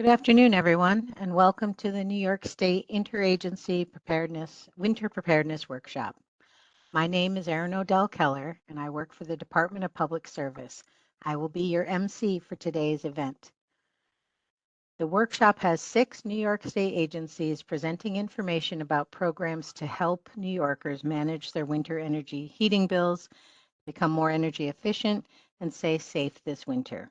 Good afternoon, everyone, and welcome to the New York State Interagency Winter Preparedness Workshop. My name is Erin Odell Keller, and I work for the Department of Public Service. I will be your MC for today's event. The workshop has 6 New York State agencies presenting information about programs to help New Yorkers manage their winter energy heating bills, become more energy efficient, and stay safe this winter.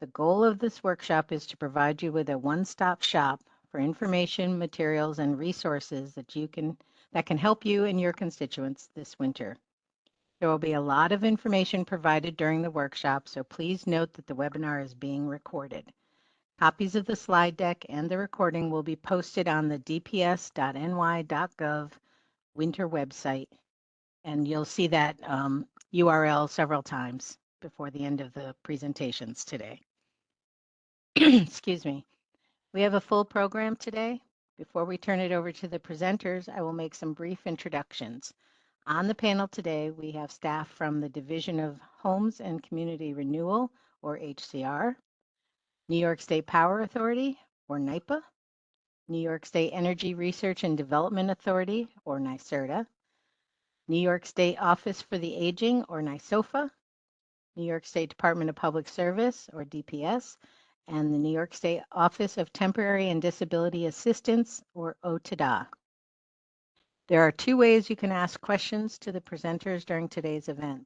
The goal of this workshop is to provide you with a one-stop shop for information, materials, and resources that can help you and your constituents this winter. There will be a lot of information provided during the workshop, so please note that the webinar is being recorded. Copies of the slide deck and the recording will be posted on the dps.ny.gov winter website, and you'll see that URL several times before the end of the presentations today. Excuse me. We have a full program today. Before we turn it over to the presenters, I will make some brief introductions. On the panel today, we have staff from the Division of Homes and Community Renewal, or HCR, New York State Power Authority, or NYPA, New York State Energy Research and Development Authority, or NYSERDA, New York State Office for the Aging, or NYSOFA, New York State Department of Public Service, or DPS, and the New York State Office of Temporary and Disability Assistance, or OTDA. There are 2 ways you can ask questions to the presenters during today's event.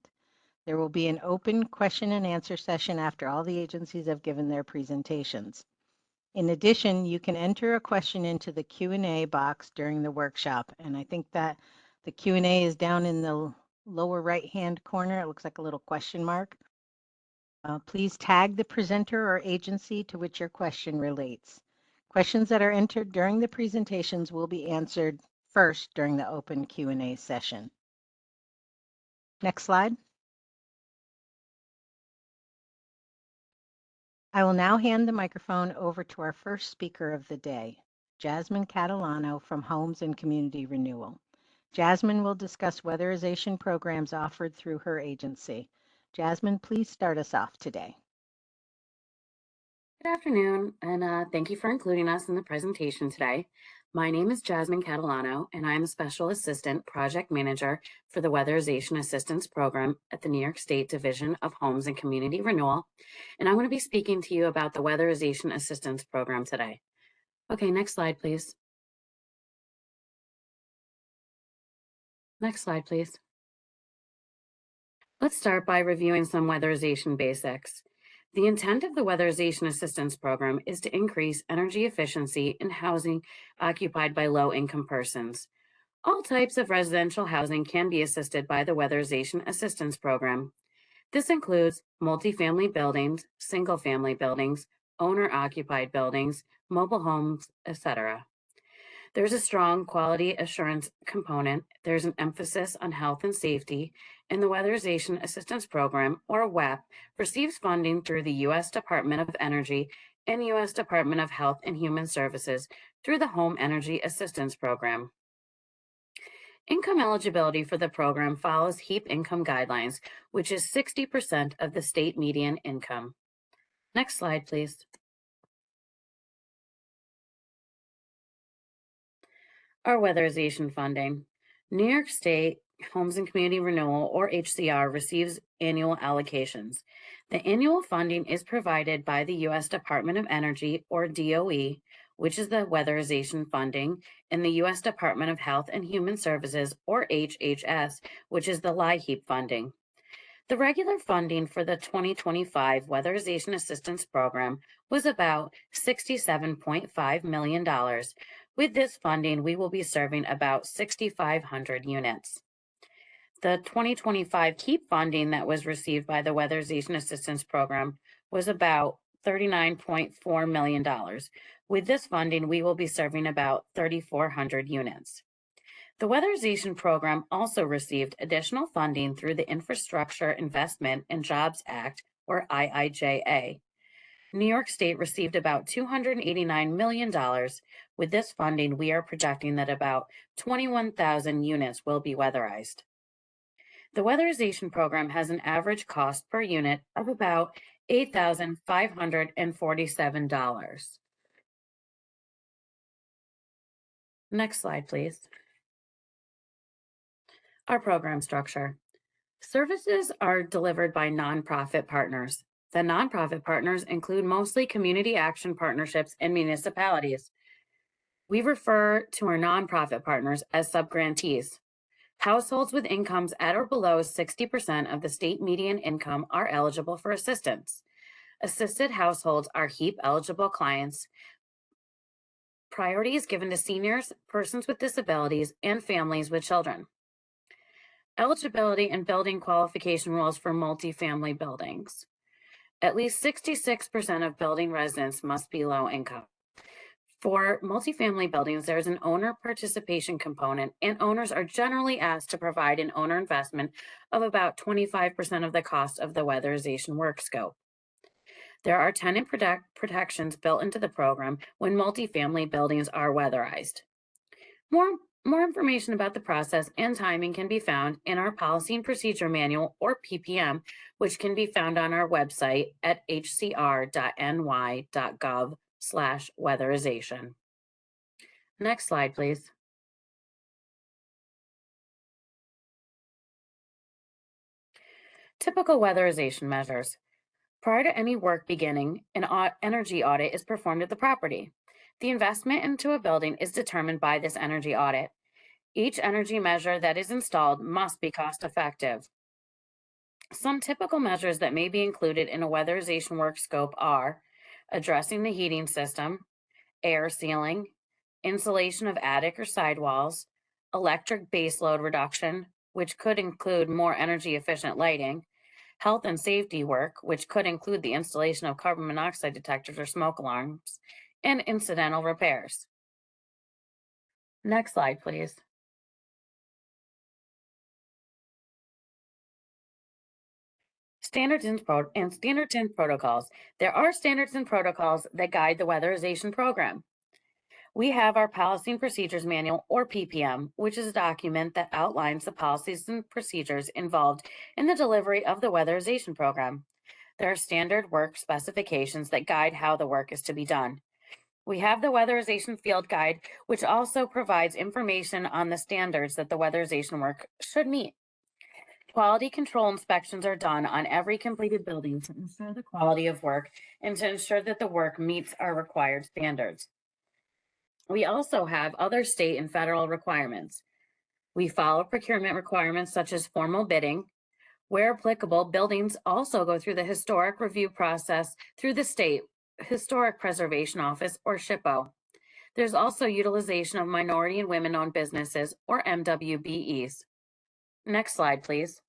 There will be an open question and answer session after all the agencies have given their presentations. In addition, you can enter a question into the Q&A box during the workshop, and I think that the Q&A is down in the lower right-hand corner. It looks like a little question mark. Please tag the presenter or agency to which your question relates. Questions that are entered during the presentations will be answered first during the open Q&A session. Next slide. I will now hand the microphone over to our first speaker of the day, Jasmine Catalano from Homes and Community Renewal. Jasmine will discuss weatherization programs offered through her agency. Jasmine, please start us off today. Good afternoon, and thank you for including us in the presentation today. My name is Jasmine Catalano, and I'm a Special Assistant Project Manager for the Weatherization Assistance Program at the New York State Division of Homes and Community Renewal, and I'm going to be speaking to you about the Weatherization Assistance Program today. Okay, next slide, please. Next slide, please. Let's start by reviewing some weatherization basics. The intent of the Weatherization Assistance Program is to increase energy efficiency in housing occupied by low-income persons. All types of residential housing can be assisted by the Weatherization Assistance Program. This includes multifamily buildings, single-family buildings, owner-occupied buildings, mobile homes, etc. There's a strong quality assurance component. There's an emphasis on health and safety, and the Weatherization Assistance Program, or WAP, receives funding through the U.S. Department of Energy and U.S. Department of Health and Human Services through the Home Energy Assistance Program. Income eligibility for the program follows HEAP income guidelines, which is 60% of the state median income. Next slide, please. Our weatherization funding. New York State Homes and Community Renewal, or HCR, receives annual allocations. The annual funding is provided by the U.S. Department of Energy, or DOE, which is the weatherization funding, and the U.S. Department of Health and Human Services, or HHS, which is the LIHEAP funding. The regular funding for the 2025 Weatherization Assistance Program was about $67.5 million. With this funding, we will be serving about 6,500 units. The 2025 HEAP funding that was received by the Weatherization Assistance Program was about $39.4 million. With this funding, we will be serving about 3,400 units. The Weatherization Program also received additional funding through the Infrastructure Investment and Jobs Act, or IIJA. New York State received about $289 million. With this funding, we are projecting that about 21,000 units will be weatherized. The weatherization program has an average cost per unit of about $8,547. Next slide, please. Our program structure. Services are delivered by nonprofit partners. The nonprofit partners include mostly community action partnerships and municipalities. We refer to our nonprofit partners as subgrantees. Households with incomes at or below 60% of the state median income are eligible for assistance. Assisted households are HEAP eligible clients. Priority is given to seniors, persons with disabilities, and families with children. Eligibility and building qualification rules for multifamily buildings. At least 66% of building residents must be low income. For multifamily buildings, there is an owner participation component, and owners are generally asked to provide an owner investment of about 25% of the cost of the weatherization work scope. There are tenant protections built into the program when multifamily buildings are weatherized. More information about the process and timing can be found in our Policy and Procedure Manual, or PPM, which can be found on our website at hcr.ny.gov/weatherization. Next slide, please. Typical weatherization measures. Prior to any work beginning, an energy audit is performed at the property. The investment into a building is determined by this energy audit. Each energy measure that is installed must be cost effective. Some typical measures that may be included in a weatherization work scope are addressing the heating system, air sealing, insulation of attic or sidewalls, electric baseload reduction, which could include more energy efficient lighting, health and safety work, which could include the installation of carbon monoxide detectors or smoke alarms, and incidental repairs. Next slide, please. Standards and protocols. There are standards and protocols that guide the weatherization program. We have our Policy and Procedures Manual, or PPM, which is a document that outlines the policies and procedures involved in the delivery of the weatherization program. There are standard work specifications that guide how the work is to be done. We have the Weatherization Field Guide, which also provides information on the standards that the weatherization work should meet. Quality control inspections are done on every completed building to ensure the quality of work and to ensure that the work meets our required standards. We also have other state and federal requirements. We follow procurement requirements such as formal bidding. Where applicable, buildings also go through the historic review process through the State Historic Preservation Office, or SHPO. There's also utilization of minority and women-owned businesses, or MWBEs. Next slide, please.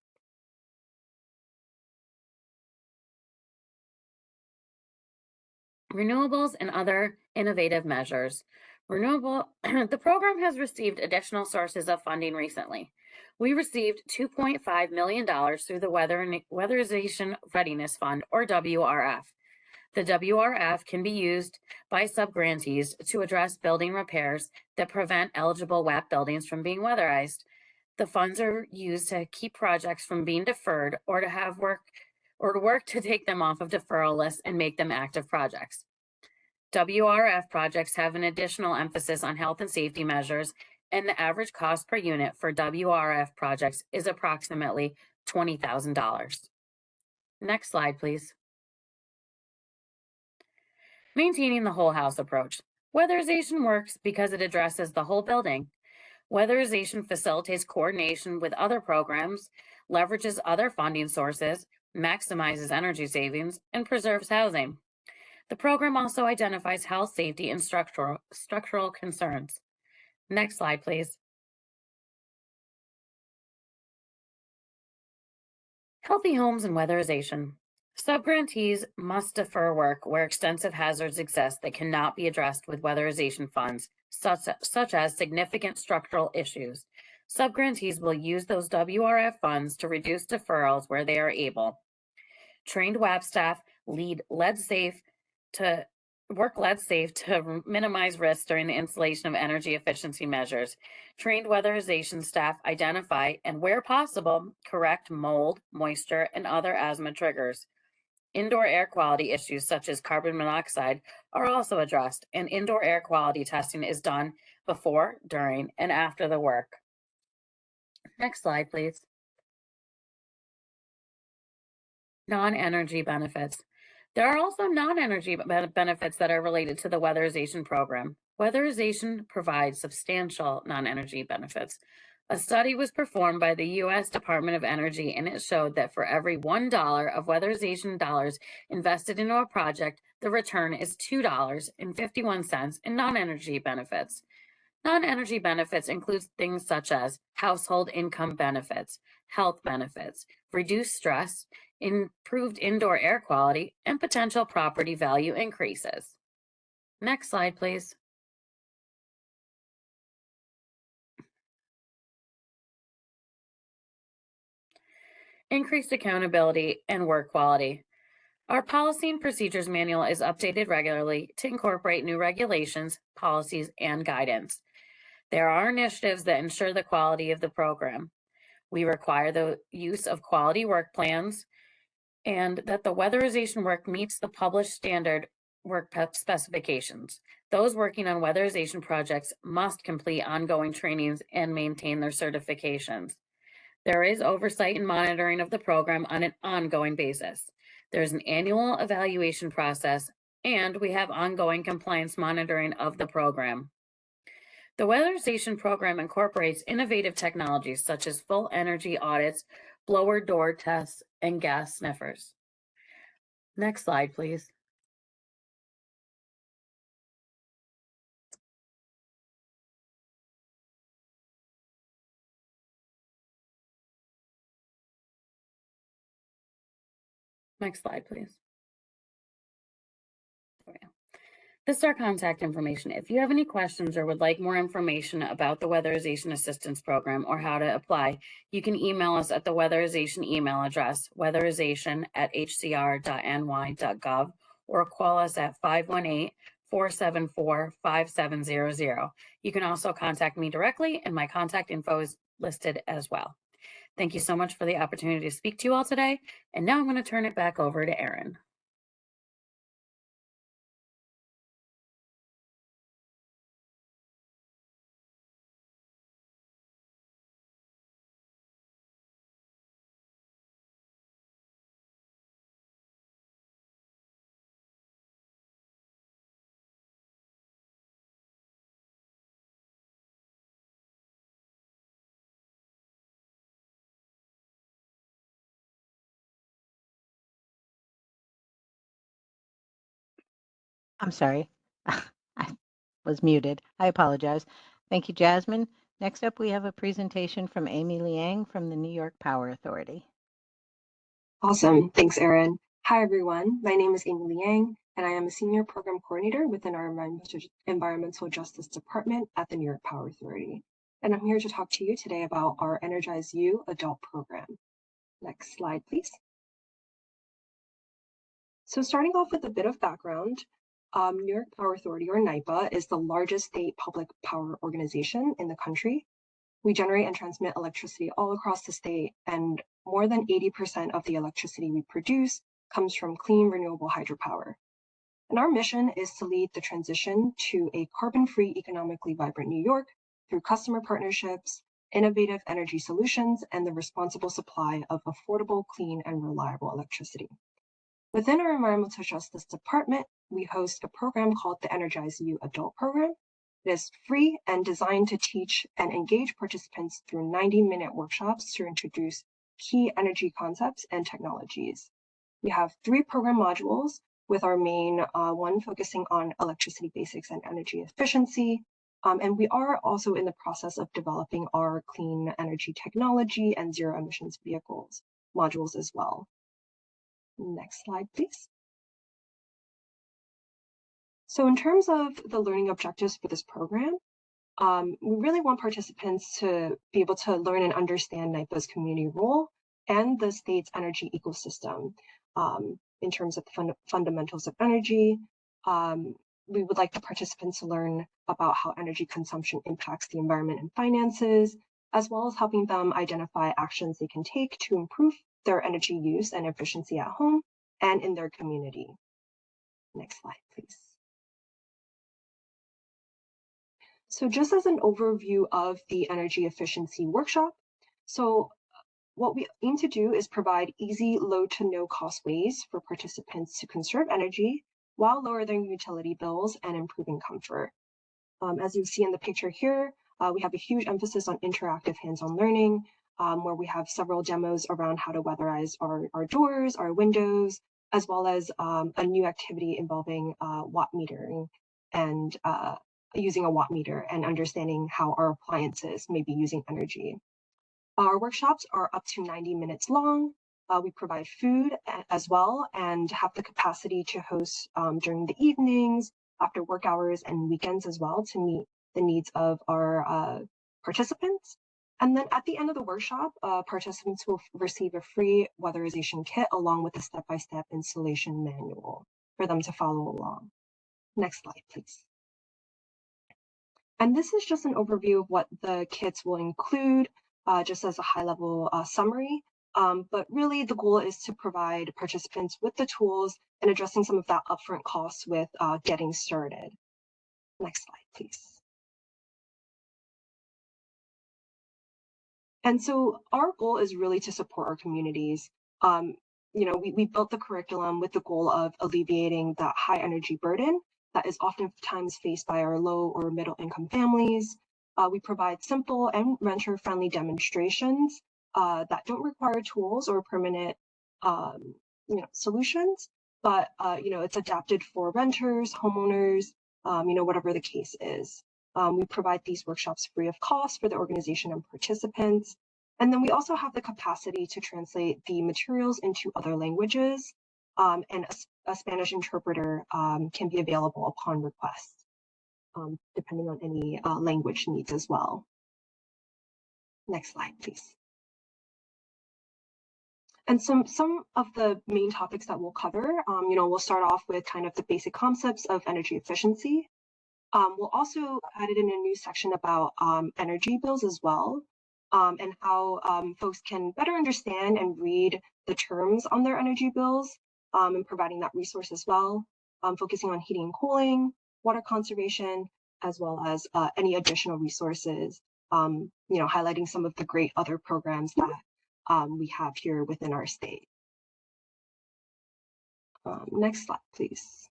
Renewables and other innovative measures. The program has received additional sources of funding recently. We received $2.5 million through the Weatherization Readiness Fund, or WRF. The WRF can be used by subgrantees to address building repairs that prevent eligible WAP buildings from being weatherized. The funds are used to keep projects from being deferred or to work to take them off of deferral lists and make them active projects. WRF projects have an additional emphasis on health and safety measures, and the average cost per unit for WRF projects is approximately $20,000. Next slide, please. Maintaining the whole house approach. Weatherization works because it addresses the whole building. Weatherization facilitates coordination with other programs, leverages other funding sources, maximizes energy savings, and preserves housing. The program also identifies health, safety, and structural concerns. Next slide, please. Healthy homes and weatherization. Subgrantees must defer work where extensive hazards exist that cannot be addressed with weatherization funds, such as significant structural issues. Subgrantees will use those WRF funds to reduce deferrals where they are able. Trained WAP staff work lead safe to minimize risks during the installation of energy efficiency measures. Trained weatherization staff identify and, where possible, correct mold, moisture, and other asthma triggers. Indoor air quality issues such as carbon monoxide are also addressed, and indoor air quality testing is done before, during, and after the work. Next slide, please. Non-energy benefits. There are also non-energy benefits that are related to the weatherization program. Weatherization provides substantial non-energy benefits. A study was performed by the U.S. Department of Energy, and it showed that for every $1 of weatherization dollars invested into a project, the return is $2.51 in non-energy benefits. Non-energy benefits include things such as household income benefits, health benefits, reduced stress, improved indoor air quality, and potential property value increases. Next slide, please. Increased accountability and work quality. Our policy and procedures manual is updated regularly to incorporate new regulations, policies, and guidance. There are initiatives that ensure the quality of the program. We require the use of quality work plans and that the weatherization work meets the published standard work specifications. Those working on weatherization projects must complete ongoing trainings and maintain their certifications. There is oversight and monitoring of the program on an ongoing basis. There's an annual evaluation process, and we have ongoing compliance monitoring of the program. The weatherization program incorporates innovative technologies such as full energy audits, blower door tests, and gas sniffers. Next slide, please. Next slide, please. This is our contact information. If you have any questions or would like more information about the Weatherization Assistance Program or how to apply, you can email us at the weatherization email address, weatherization@hcr.ny.gov, or call us at 518-474-5700. You can also contact me directly, and my contact info is listed as well. Thank you so much for the opportunity to speak to you all today. And now I'm going to turn it back over to Erin. I'm sorry. I was muted. I apologize. Thank you, Jasmine. Next up, we have a presentation from Amy Liang from the New York Power Authority. Awesome. Thanks, Erin. Hi, everyone. My name is Amy Liang, and I am a Senior Program Coordinator within our Environmental Justice Department at the New York Power Authority. And I'm here to talk to you today about our Energize You adult program. Next slide, please. So starting off with a bit of background, New York Power Authority, or NYPA, is the largest state public power organization in the country. We generate and transmit electricity all across the state, and more than 80% of the electricity we produce comes from clean, renewable hydropower. And our mission is to lead the transition to a carbon-free, economically vibrant New York through customer partnerships, innovative energy solutions, and the responsible supply of affordable, clean, and reliable electricity. Within our Environmental Justice Department, we host a program called the Energize You Adult Program. It is free and designed to teach and engage participants through 90-minute workshops to introduce key energy concepts and technologies. We have 3 program modules, with our main one focusing on electricity basics and energy efficiency. And we are also in the process of developing our clean energy technology and zero emissions vehicles modules as well. Next slide, please. So in terms of the learning objectives for this program, we really want participants to be able to learn and understand NYPA's community role and the state's energy ecosystem. In terms of the fundamentals of energy, we would like the participants to learn about how energy consumption impacts the environment and finances, as well as helping them identify actions they can take to improve their energy use and efficiency at home, and in their community. Next slide, please. So just as an overview of the energy efficiency workshop, so what we aim to do is provide easy, low to no cost ways for participants to conserve energy while lowering utility bills and improving comfort. As you see in the picture here, we have a huge emphasis on interactive hands-on learning, where we have several demos around how to weatherize our doors, our windows, as well as a new activity involving watt metering and using a watt meter and understanding how our appliances may be using energy. Our workshops are up to 90 minutes long. We provide food as well and have the capacity to host during the evenings, after work hours, and weekends as well to meet the needs of our participants. And then at the end of the workshop, participants will receive a free weatherization kit along with a step-by-step installation manual for them to follow along. Next slide, please. And this is just an overview of what the kits will include, just as a high-level summary. But really, the goal is to provide participants with the tools and addressing some of that upfront costs with getting started. Next slide, please. And so our goal is really to support our communities. We built the curriculum with the goal of alleviating that high energy burden that is oftentimes faced by our low or middle income families. We provide simple and renter-friendly demonstrations that don't require tools or permanent solutions, but it's adapted for renters, homeowners, whatever the case is. We provide these workshops free of cost for the organization and participants. And then we also have the capacity to translate the materials into other languages, and a Spanish interpreter can be available upon request, depending on any language needs as well. Next slide, please. And some of the main topics that we'll cover, we'll start off with kind of the basic concepts of energy efficiency. We'll also add in a new section about energy bills as well, and how folks can better understand and read the terms on their energy bills, and providing that resource as well, focusing on heating and cooling, water conservation, as well as any additional resources, highlighting some of the great other programs that we have here within our state. Next slide, please.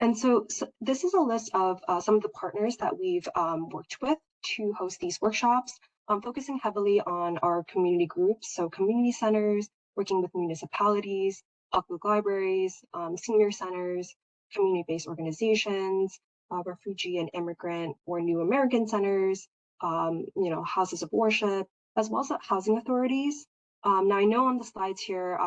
And so this is a list of some of the partners that we've worked with to host these workshops, focusing heavily on our community groups, so community centers, working with municipalities, public libraries, senior centers, community-based organizations, refugee and immigrant or new American centers, houses of worship, as well as housing authorities. Now I know on the slides here,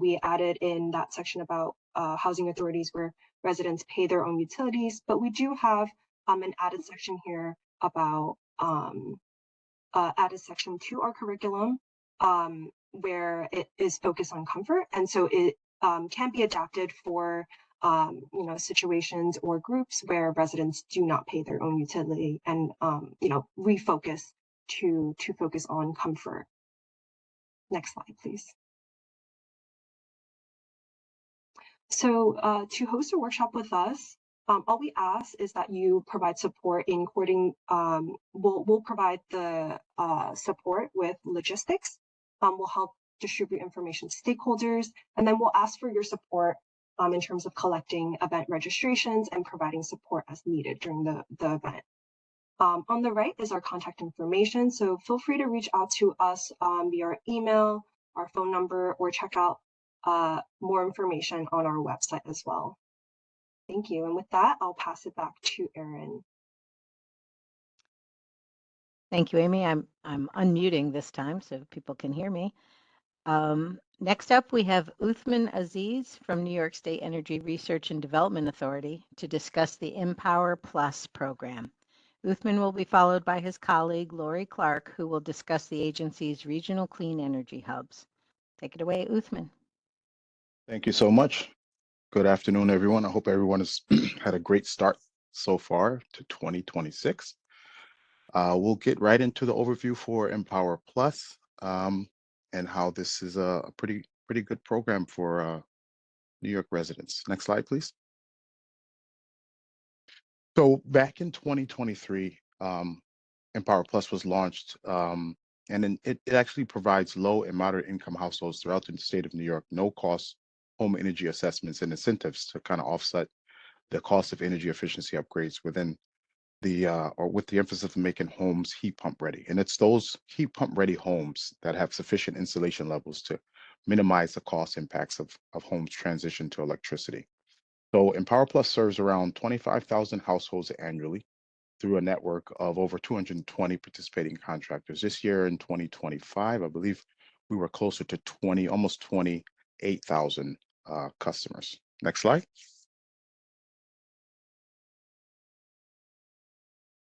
we added in that section about housing authorities where residents pay their own utilities, but we do have an added section here about added section to our curriculum where it is focused on comfort, and so it can be adapted for situations or groups where residents do not pay their own utility and refocus to focus on comfort. Next slide, please. So to host a workshop with us, all we ask is that you provide support in coordinating. We'll provide the support with logistics. We'll help distribute information to stakeholders, and then we'll ask for your support in terms of collecting event registrations and providing support as needed during the event. On the right is our contact information, so feel free to reach out to us via our email, our phone number, or check out more information on our website as well. Thank you. And with that, I'll pass it back to Erin. Thank you, Amy. I'm unmuting this time so people can hear me. Next up, we have Uthman Aziz from New York State Energy Research and Development Authority to discuss the Empower Plus program. Uthman will be followed by his colleague, Lori Clark, who will discuss the agency's regional clean energy hubs. Take it away, Uthman. Thank you so much. Good afternoon, everyone. I hope everyone has had a great start so far to 2026. We'll get right into the overview for Empower Plus, and how this is a pretty good program for New York residents. Next slide, please. So back in 2023, Empower Plus was launched, and then it actually provides low and moderate income households throughout the state of New York no cost home energy assessments and incentives to kind of offset the cost of energy efficiency upgrades within the or with the emphasis of making homes heat pump ready. And it's those heat pump ready homes that have sufficient insulation levels to minimize the cost impacts of homes transition to electricity. So Empower Plus serves around 25,000 households annually through a network of over 220 participating contractors. This year in 2025, I believe we were closer to 20, almost 28,000 customers. Next slide.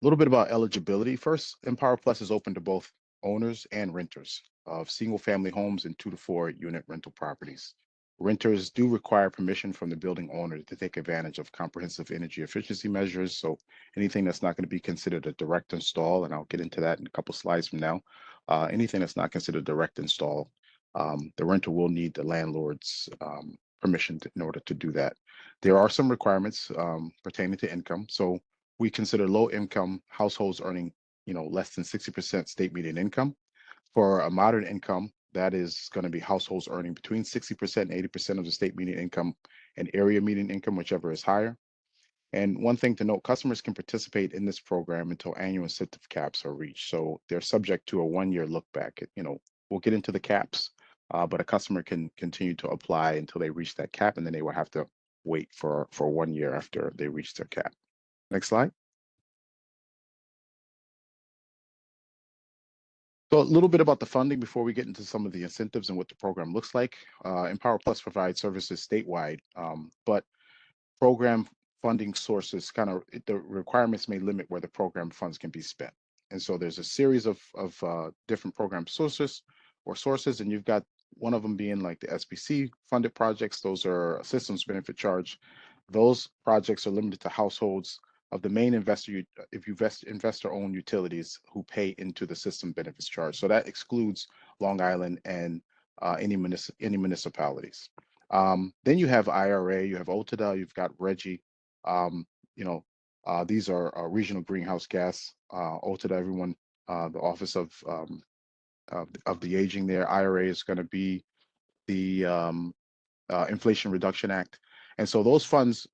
A little bit about eligibility. First, Empower Plus is open to both owners and renters of single family homes and 2 to 4 unit rental properties. Renters do require permission from the building owner to take advantage of comprehensive energy efficiency measures. So anything that's not going to be considered a direct install, and I'll get into that in a couple slides from now, anything that's not considered direct install, the renter will need the landlord's permission in order to do that. There are some requirements pertaining to income. So we consider low income households earning, less than 60% state median income. For a moderate income, that is going to be households earning between 60% and 80% of the state median income and area median income, whichever is higher. And one thing to note, customers can participate in this program until annual incentive caps are reached. So they're subject to a 1 year look back. We'll get into the caps, but a customer can continue to apply until they reach that cap, and then they will have to wait for 1 year after they reach their cap. Next slide. So a little bit about the funding before we get into some of the incentives and what the program looks like. Empower Plus provides services statewide, but program funding sources the requirements may limit where the program funds can be spent. And so there's a series of different program sources, and you've got one of them being like the SBC funded projects. Those are systems benefit charge. Those projects are limited to households of the main investor-owned utilities who pay into the system benefits charge. So that excludes Long Island and any municipalities. Then you have IRA, you have OTDA, you've got RGGI. These are regional greenhouse gas. OTDA, everyone, the Office of the Aging there. IRA is going to be the Inflation Reduction Act. And so the funds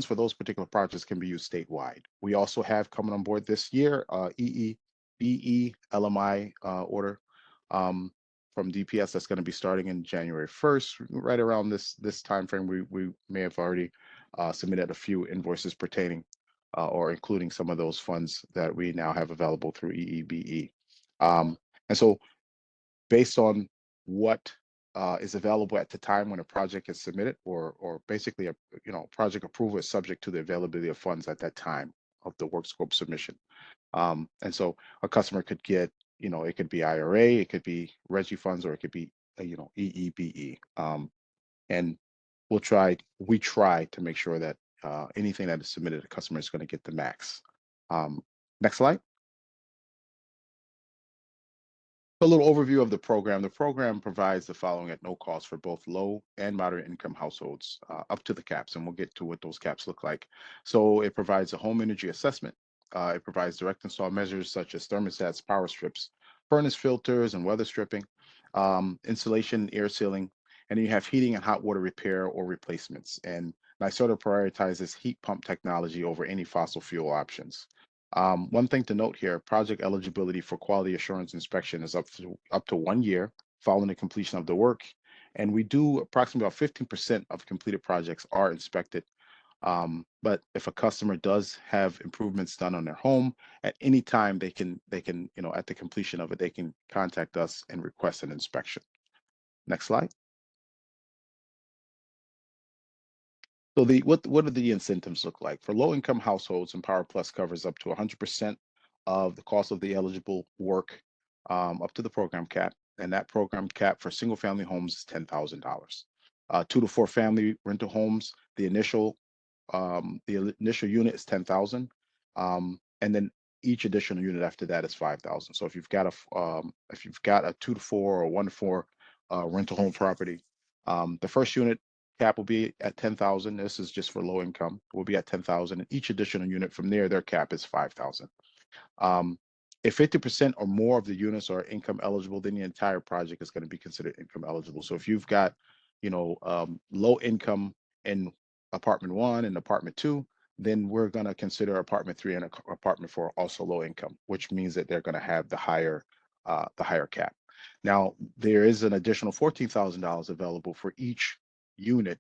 for those particular projects can be used statewide. We also have coming on board this year, EEBE LMI order from DPS that's going to be starting in January 1st, right around this time frame. We may have already submitted a few invoices pertaining or including some of those funds that we now have available through EEBE. And so based on what is available at the time when a project is submitted, or basically project approval is subject to the availability of funds at that time of the work scope submission. And so a customer could get, it could be IRA, it could be RGGI funds, or it could be EEBE. And we try to make sure that anything that is submitted, a customer is going to get the max. Next slide. A little overview of the program. The program provides the following at no cost for both low and moderate income households up to the caps, and we'll get to what those caps look like. So it provides a home energy assessment. It provides direct install measures such as thermostats, power strips, furnace filters, and weather stripping, insulation, air sealing, and then you have heating and hot water repair or replacements. And NYSERDA prioritizes heat pump technology over any fossil fuel options. One thing to note here, project eligibility for quality assurance inspection is up to 1 year following the completion of the work. And we do approximately about 15% of completed projects are inspected. But if a customer does have improvements done on their home, at any time they can, at the completion of it, they can contact us and request an inspection. Next slide. So what do the incentives look like? For low-income households, Empower Plus covers up to 100% of the cost of the eligible work up to the program cap, and that program cap for single-family homes is $10,000. 2 to 4 family rental homes, the initial unit is $10,000, and then each additional unit after that is 5,000. So if you've got a 2 to 4 or 1 to 4 rental home property, the first unit cap will be at 10,000. This is just for low income. Will be at 10,000, and each additional unit from there, their cap is 5,000. If 50% or more of the units are income eligible, then the entire project is going to be considered income eligible. So if you've got, low income in apartment 1 and apartment 2, then we're going to consider apartment 3 and apartment 4 also low income, which means that they're going to have the higher cap. Now, there is an additional $14,000 available for each unit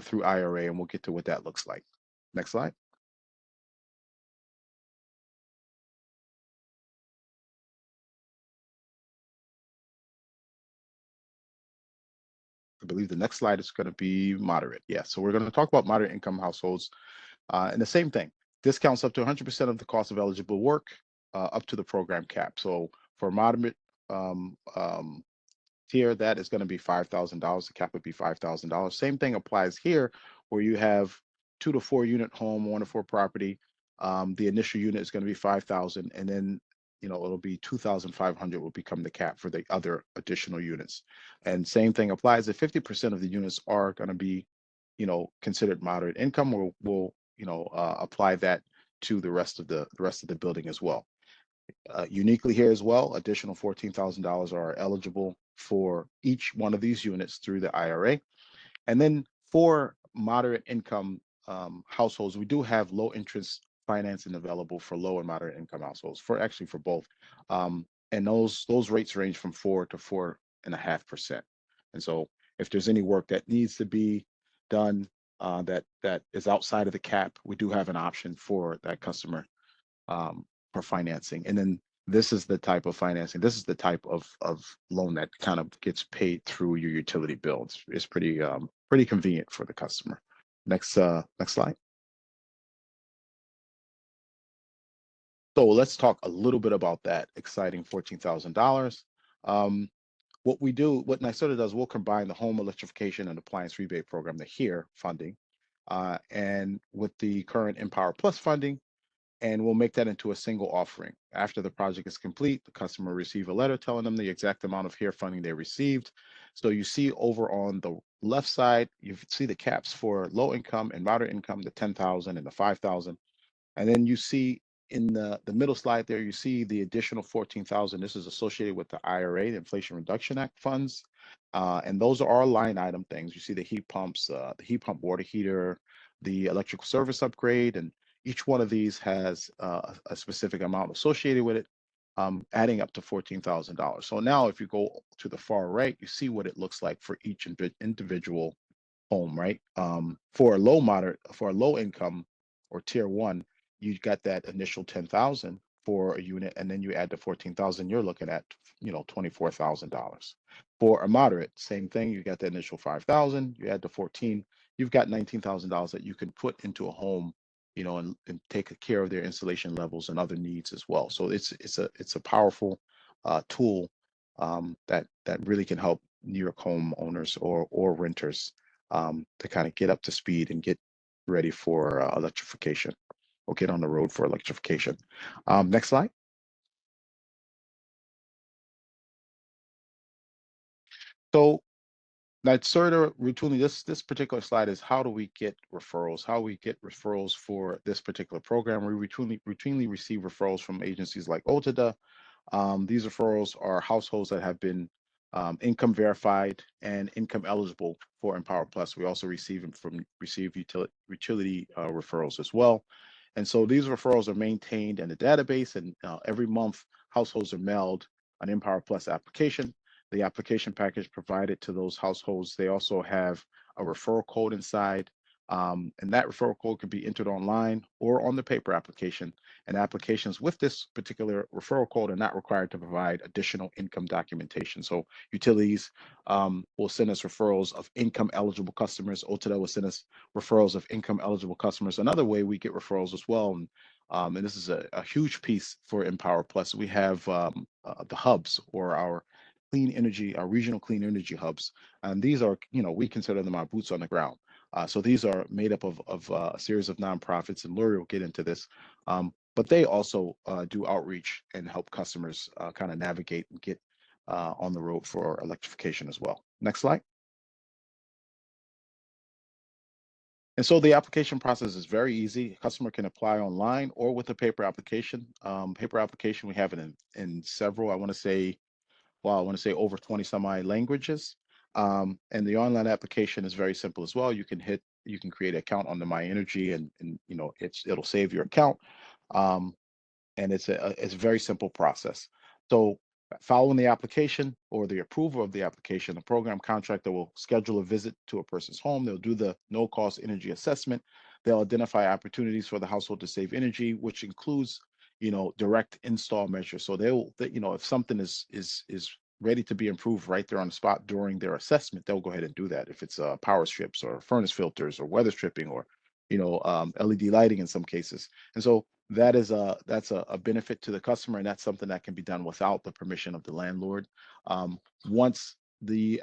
through IRA, and we'll get to what that looks like. Next slide. I believe the next slide is going to be moderate. Yeah, so we're going to talk about moderate income households, and the same thing. Discounts up to 100% of the cost of eligible work, up to the program cap. So for moderate tier, that is going to be $5,000. The cap would be $5,000. Same thing applies here, where you have 2 to 4 unit home, 1 to 4 property. The initial unit is going to be 5,000, and then it'll be 2,500 will become the cap for the other additional units. And same thing applies if 50% of the units are going to be, considered moderate income. We'll apply that to the rest of the building as well. Uniquely here as well, additional $14,000 are eligible for each one of these units through the IRA. And then for moderate income households, we do have low interest financing available for low and moderate income households, for both. And those rates range from 4 to 4.5%. And so if there's any work that needs to be done that is outside of the cap, we do have an option for that customer for financing. And then this is the type of financing. This is the type of loan that kind of gets paid through your utility bill. It's pretty convenient for the customer. Next slide. So let's talk a little bit about that exciting $14,000. What NYSERDA does, we'll combine the home electrification and appliance rebate program, the HERE funding, and with the current Empower Plus funding, and we'll make that into a single offering. After the project is complete, the customer will receive a letter telling them the exact amount of HERE funding they received. So you see over on the left side, you see the caps for low income and moderate income, the 10,000 and the 5,000. And then you see in the middle slide there, you see the additional 14,000. This is associated with the IRA, the Inflation Reduction Act funds. And those are all line item things. You see the heat pumps, the heat pump water heater, the electrical service upgrade, and each one of these has a specific amount associated with it, adding up to $14,000. So now if you go to the far right, you see what it looks like for each individual home, right? For a low income or tier 1, you got that initial 10,000 for a unit, and then you add the 14,000, you're looking at $24,000. For a moderate, same thing, you got the initial 5,000, you add the 14, you've got $19,000 that you can put into a home, and take care of their installation levels and other needs as well. So it's a powerful tool that really can help New York homeowners or renters to kind of get up to speed and get ready for electrification, or get on the road for electrification. Next slide. So NYSERDA routinely, this particular slide is how do we get referrals? How we get referrals for this particular program? We routinely receive referrals from agencies like OTDA. These referrals are households that have been income verified and income eligible for Empower Plus. We also receive utility referrals as well. And so these referrals are maintained in a database, and every month households are mailed an Empower Plus application. The application package provided to those households, they also have a referral code inside, and that referral code can be entered online or on the paper application. And applications with this particular referral code are not required to provide additional income documentation. So utilities will send us referrals of income eligible customers. OTDA will send us referrals of income eligible customers. Another way we get referrals as well, and this is a huge piece for Empower Plus. We have the hubs, or our clean energy, our regional clean energy hubs. And these are, we consider them our boots on the ground. So these are made up of a series of nonprofits, and Lori will get into this. but they also do outreach and help customers kind of navigate and get on the road for electrification as well. Next slide. And so the application process is very easy. A customer can apply online or with a paper application. Paper application, we have it in several, I want to say over 20 some odd languages. And the online application is very simple as well. You can create an account on the My Energy, and you know, it'll save your account. And it's a very simple process. So following the application or the approval of the application, the program contractor will schedule a visit to a person's home. They'll do the no-cost energy assessment. They'll identify opportunities for the household to save energy, which includes, you know, direct install measures. So you know, if something is ready to be improved right there on the spot during their assessment, they'll go ahead and do that. If it's power strips or furnace filters or weather stripping or, you know, LED lighting in some cases. And so that's a benefit to the customer, and that's something that can be done without the permission of the landlord. Once the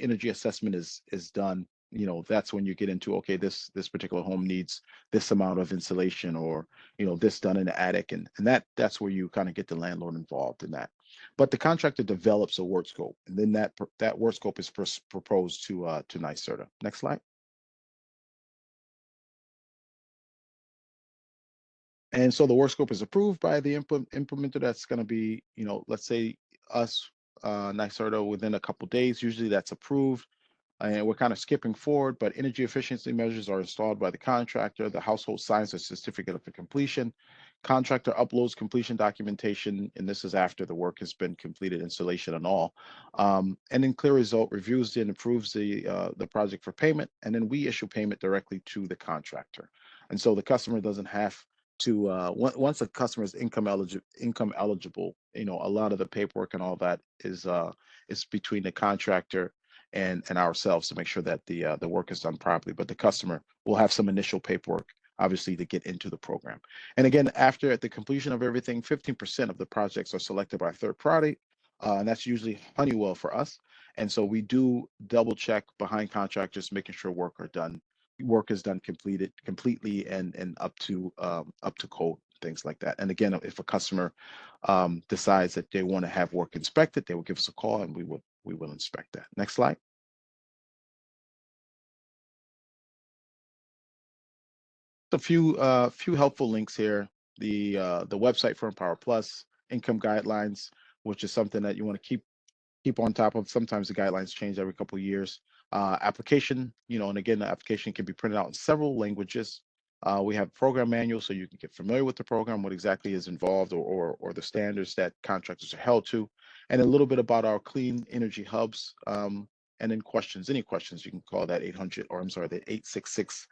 energy assessment is done, you know, that's when you get into, okay, this particular home needs this amount of insulation, or, you know, this done in the attic, and that's where you kind of get the landlord involved in that. But the contractor develops a work scope, and then that work scope is proposed to NYSERDA. Next slide. And so the work scope is approved by the implementer. That's going to be, you know, let's say us, NYSERDA, within a couple days. Usually that's approved. And we're kind of skipping forward, but energy efficiency measures are installed by the contractor. The household signs a certificate of completion. Contractor uploads completion documentation, and this is after the work has been completed, installation and all. And then Clear Result reviews and approves the project for payment, and then we issue payment directly to the contractor. And so the customer doesn't have to once a customer is income eligible, you know, a lot of the paperwork and all that is between the contractor and ourselves to make sure that the work is done properly. But the customer will have some initial paperwork, obviously, to get into the program. And again, after at the completion of everything, 15% of the projects are selected by a third party, and that's usually Honeywell for us. And so we do double check behind contractors, making sure work is done completely and up to code, things like that. And again, if a customer decides that they want to have work inspected, they will give us a call, and we will inspect that. Next slide. A few helpful links here. The website for Empower Plus, income guidelines, which is something that you want to keep on top of. Sometimes the guidelines change every couple of years. Application, you know, and again, the application can be printed out in several languages. We have program manual, so you can get familiar with the program, what exactly is involved, or the standards that contractors are held to, and a little bit about our clean energy hubs. And then any questions, you can call that 800, or I'm sorry, the 866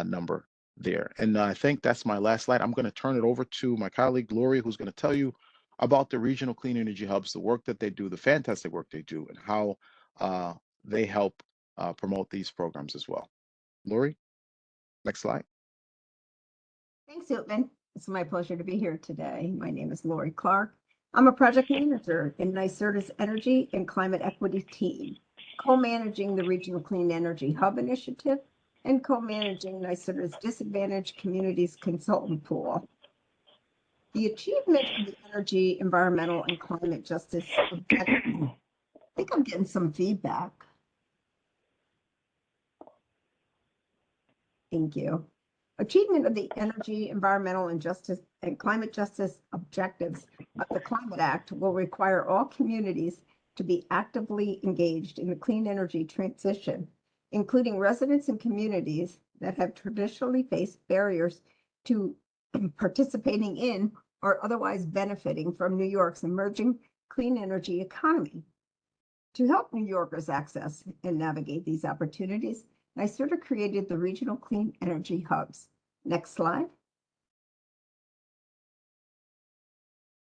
number there. And I think that's my last slide. I'm going to turn it over to my colleague, Lori, who's going to tell you about the regional clean energy hubs, the work that they do, the fantastic work they do, and how they help promote these programs as well. Lori, next slide. Thanks, Hilton. It's my pleasure to be here today. My name is Lori Clark. I'm a project manager in NYSERDA's Energy and Climate Equity team, co-managing the Regional Clean Energy Hub Initiative and co-managing NYSERDA's Disadvantaged Communities Consultant Pool. The achievement of the energy, environmental, and climate justice objectives. I think I'm getting some feedback. Thank you. Achievement of the energy, environmental, and climate justice objectives of the Climate Act will require all communities to be actively engaged in the clean energy transition, including residents and communities that have traditionally faced barriers to participating in or otherwise benefiting from New York's emerging clean energy economy. To help New Yorkers access and navigate these opportunities, NYSERDA created the Regional Clean Energy Hubs. Next slide.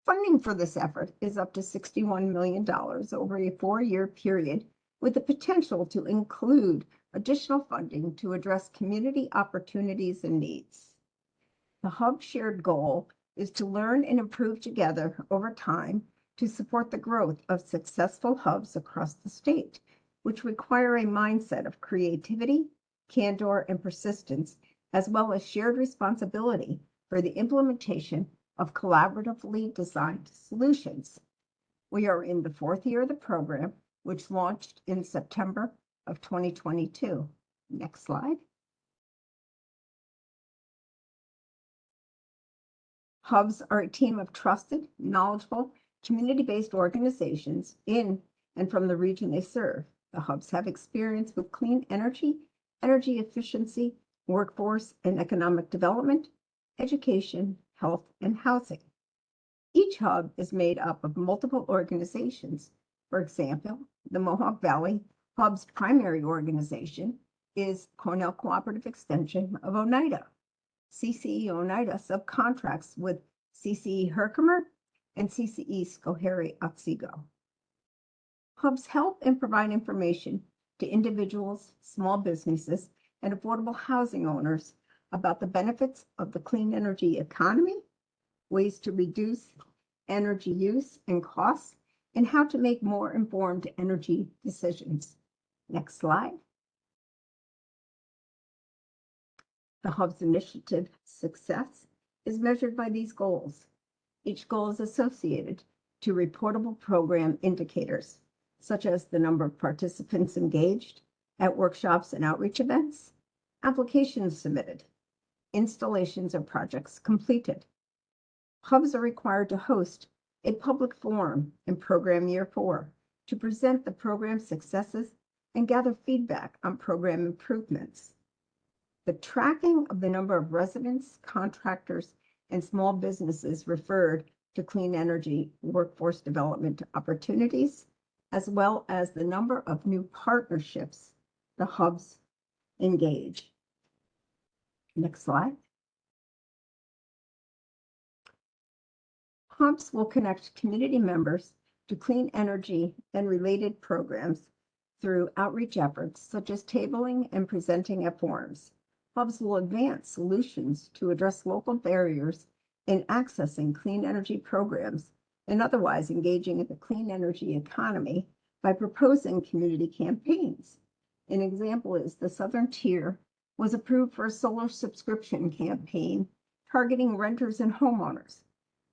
Funding for this effort is up to $61 million over a 4-year period, with the potential to include additional funding to address community opportunities and needs. The hub shared goal is to learn and improve together over time to support the growth of successful hubs across the state, which require a mindset of creativity, candor, and persistence, as well as shared responsibility for the implementation of collaboratively designed solutions. We are in the fourth year of the program, which launched in September of 2022. Next slide. Hubs are a team of trusted, knowledgeable, community-based organizations in and from the region they serve. The hubs have experience with clean energy, energy efficiency, workforce and economic development, education, health, and housing. Each hub is made up of multiple organizations. For example, the Mohawk Valley Hub's primary organization is Cornell Cooperative Extension of Oneida. CCE Oneida subcontracts with CCE Herkimer and CCE Schoharie Otsego. Hubs help and provide information to individuals, small businesses, and affordable housing owners about the benefits of the clean energy economy, ways to reduce energy use and costs, and how to make more informed energy decisions. Next slide. The Hub's initiative success is measured by these goals. Each goal is associated to reportable program indicators, such as the number of participants engaged at workshops and outreach events, applications submitted, installations or projects completed. Hubs are required to host a public forum in program year 4 to present the program successes and gather feedback on program improvements. The tracking of the number of residents, contractors, and small businesses referred to clean energy workforce development opportunities, as well as the number of new partnerships the hubs engage. Next slide. Hubs will connect community members to clean energy and related programs through outreach efforts such as tabling and presenting at forums. Hubs will advance solutions to address local barriers in accessing clean energy programs and otherwise engaging in the clean energy economy by proposing community campaigns. An example is the Southern Tier was approved for a solar subscription campaign targeting renters and homeowners.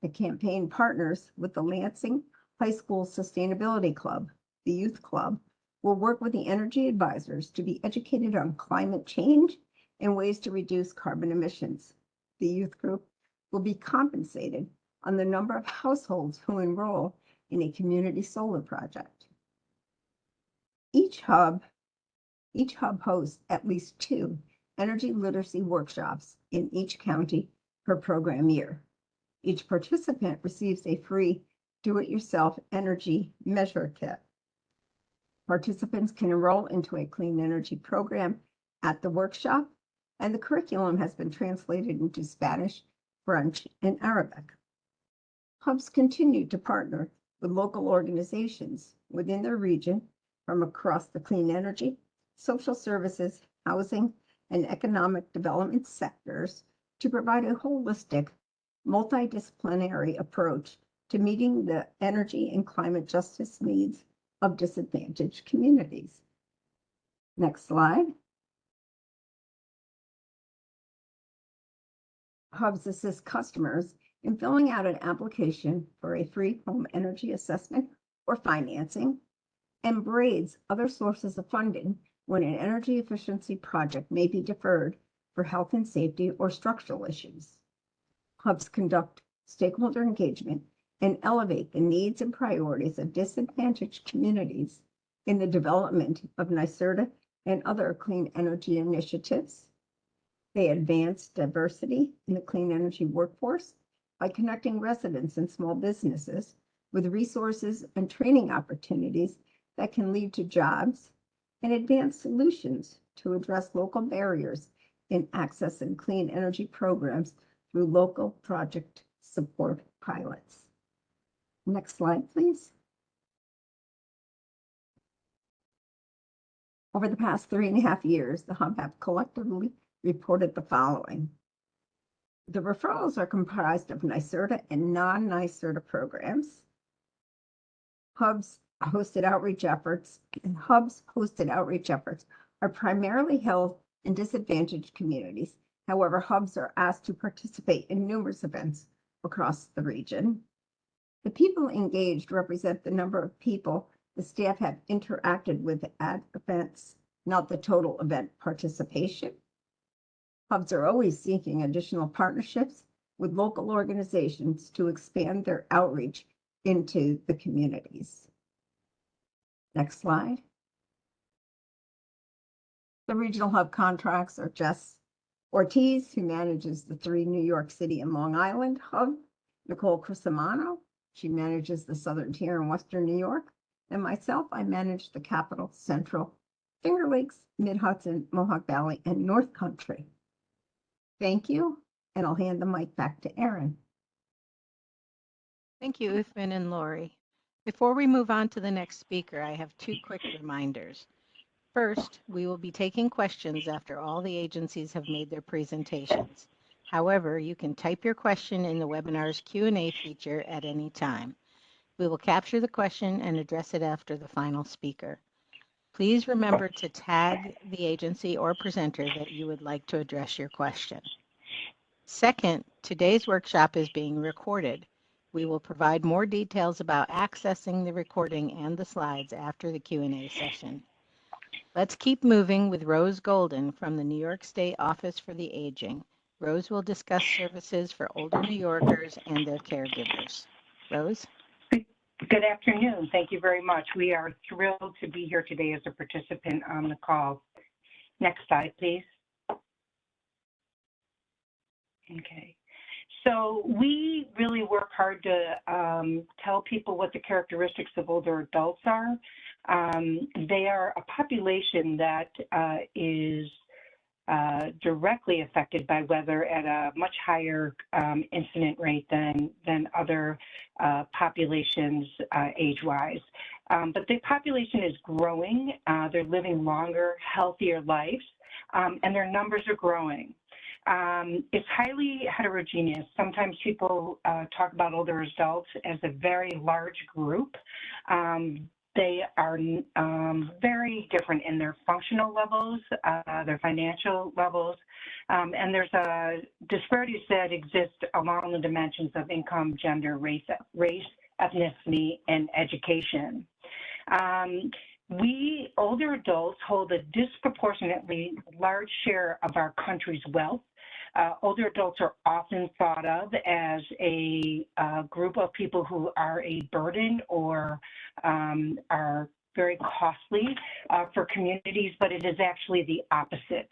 The campaign partners with the Lansing High School Sustainability Club. The youth club will work with the energy advisors to be educated on climate change and ways to reduce carbon emissions. The youth group will be compensated on the number of households who enroll in a community solar project. Each hub hosts at least 2 energy literacy workshops in each county per program year. Each participant receives a free do-it-yourself energy measure kit. Participants can enroll into a clean energy program at the workshop, and the curriculum has been translated into Spanish, French, and Arabic. Hubs continue to partner with local organizations within their region from across the clean energy, social services, housing, and economic development sectors to provide a holistic, multidisciplinary approach to meeting the energy and climate justice needs of disadvantaged communities. Next slide. Hubs assist customers in filling out an application for a free home energy assessment or financing, and braids other sources of funding when an energy efficiency project may be deferred for health and safety or structural issues. Hubs conduct stakeholder engagement and elevate the needs and priorities of disadvantaged communities in the development of NYSERDA and other clean energy initiatives. They advance diversity in the clean energy workforce by connecting residents and small businesses with resources and training opportunities that can lead to jobs, and advance solutions to address local barriers in accessing clean energy programs through local project support pilots. Next slide, please. Over the past 3.5 years, the Hub have collectively reported the following. The referrals are comprised of NYSERDA and non-NYSERDA programs. Hubs hosted outreach efforts are primarily held in disadvantaged communities However, hubs are asked to participate in numerous events across the region. The people engaged represent the number of people the staff have interacted with at events, not the total event participation. Hubs are always seeking additional partnerships with local organizations to expand their outreach into the communities. Next slide. The regional hub contracts are Jess Ortiz, who manages the 3 New York City and Long Island hub, Nicole Crisimano, she manages the Southern Tier in Western New York, and myself, I manage the Capital, Central, Finger Lakes, Mid-Hudson, Mohawk Valley, and North Country. Thank you, and I'll hand the mic back to Erin. Thank you, Uthman and Lori. Before we move on to the next speaker, I have 2 quick reminders. First, we will be taking questions after all the agencies have made their presentations. However, you can type your question in the webinar's Q&A feature at any time. We will capture the question and address it after the final speaker. Please remember to tag the agency or presenter that you would like to address your question. Second, today's workshop is being recorded. We will provide more details about accessing the recording and the slides after the Q&A session. Let's keep moving with Rose Golden from the New York State Office for the Aging. Rose will discuss services for older New Yorkers and their caregivers. Rose? Good afternoon. Thank you very much. We are thrilled to be here today as a participant on the call. Next slide, please. Okay. So we really work hard to tell people what the characteristics of older adults are. They are a population that is directly affected by weather at a much higher incident rate than other populations age-wise. But the population is growing. They're living longer, healthier lives, and their numbers are growing. It's highly heterogeneous. Sometimes people talk about older adults as a very large group. They are very different in their functional levels, their financial levels, and there's disparities that exist along the dimensions of income, gender, race, ethnicity, and education. We, older adults, hold a disproportionately large share of our country's wealth. Older adults are often thought of as a group of people who are a burden or are very costly for communities, but it is actually the opposite.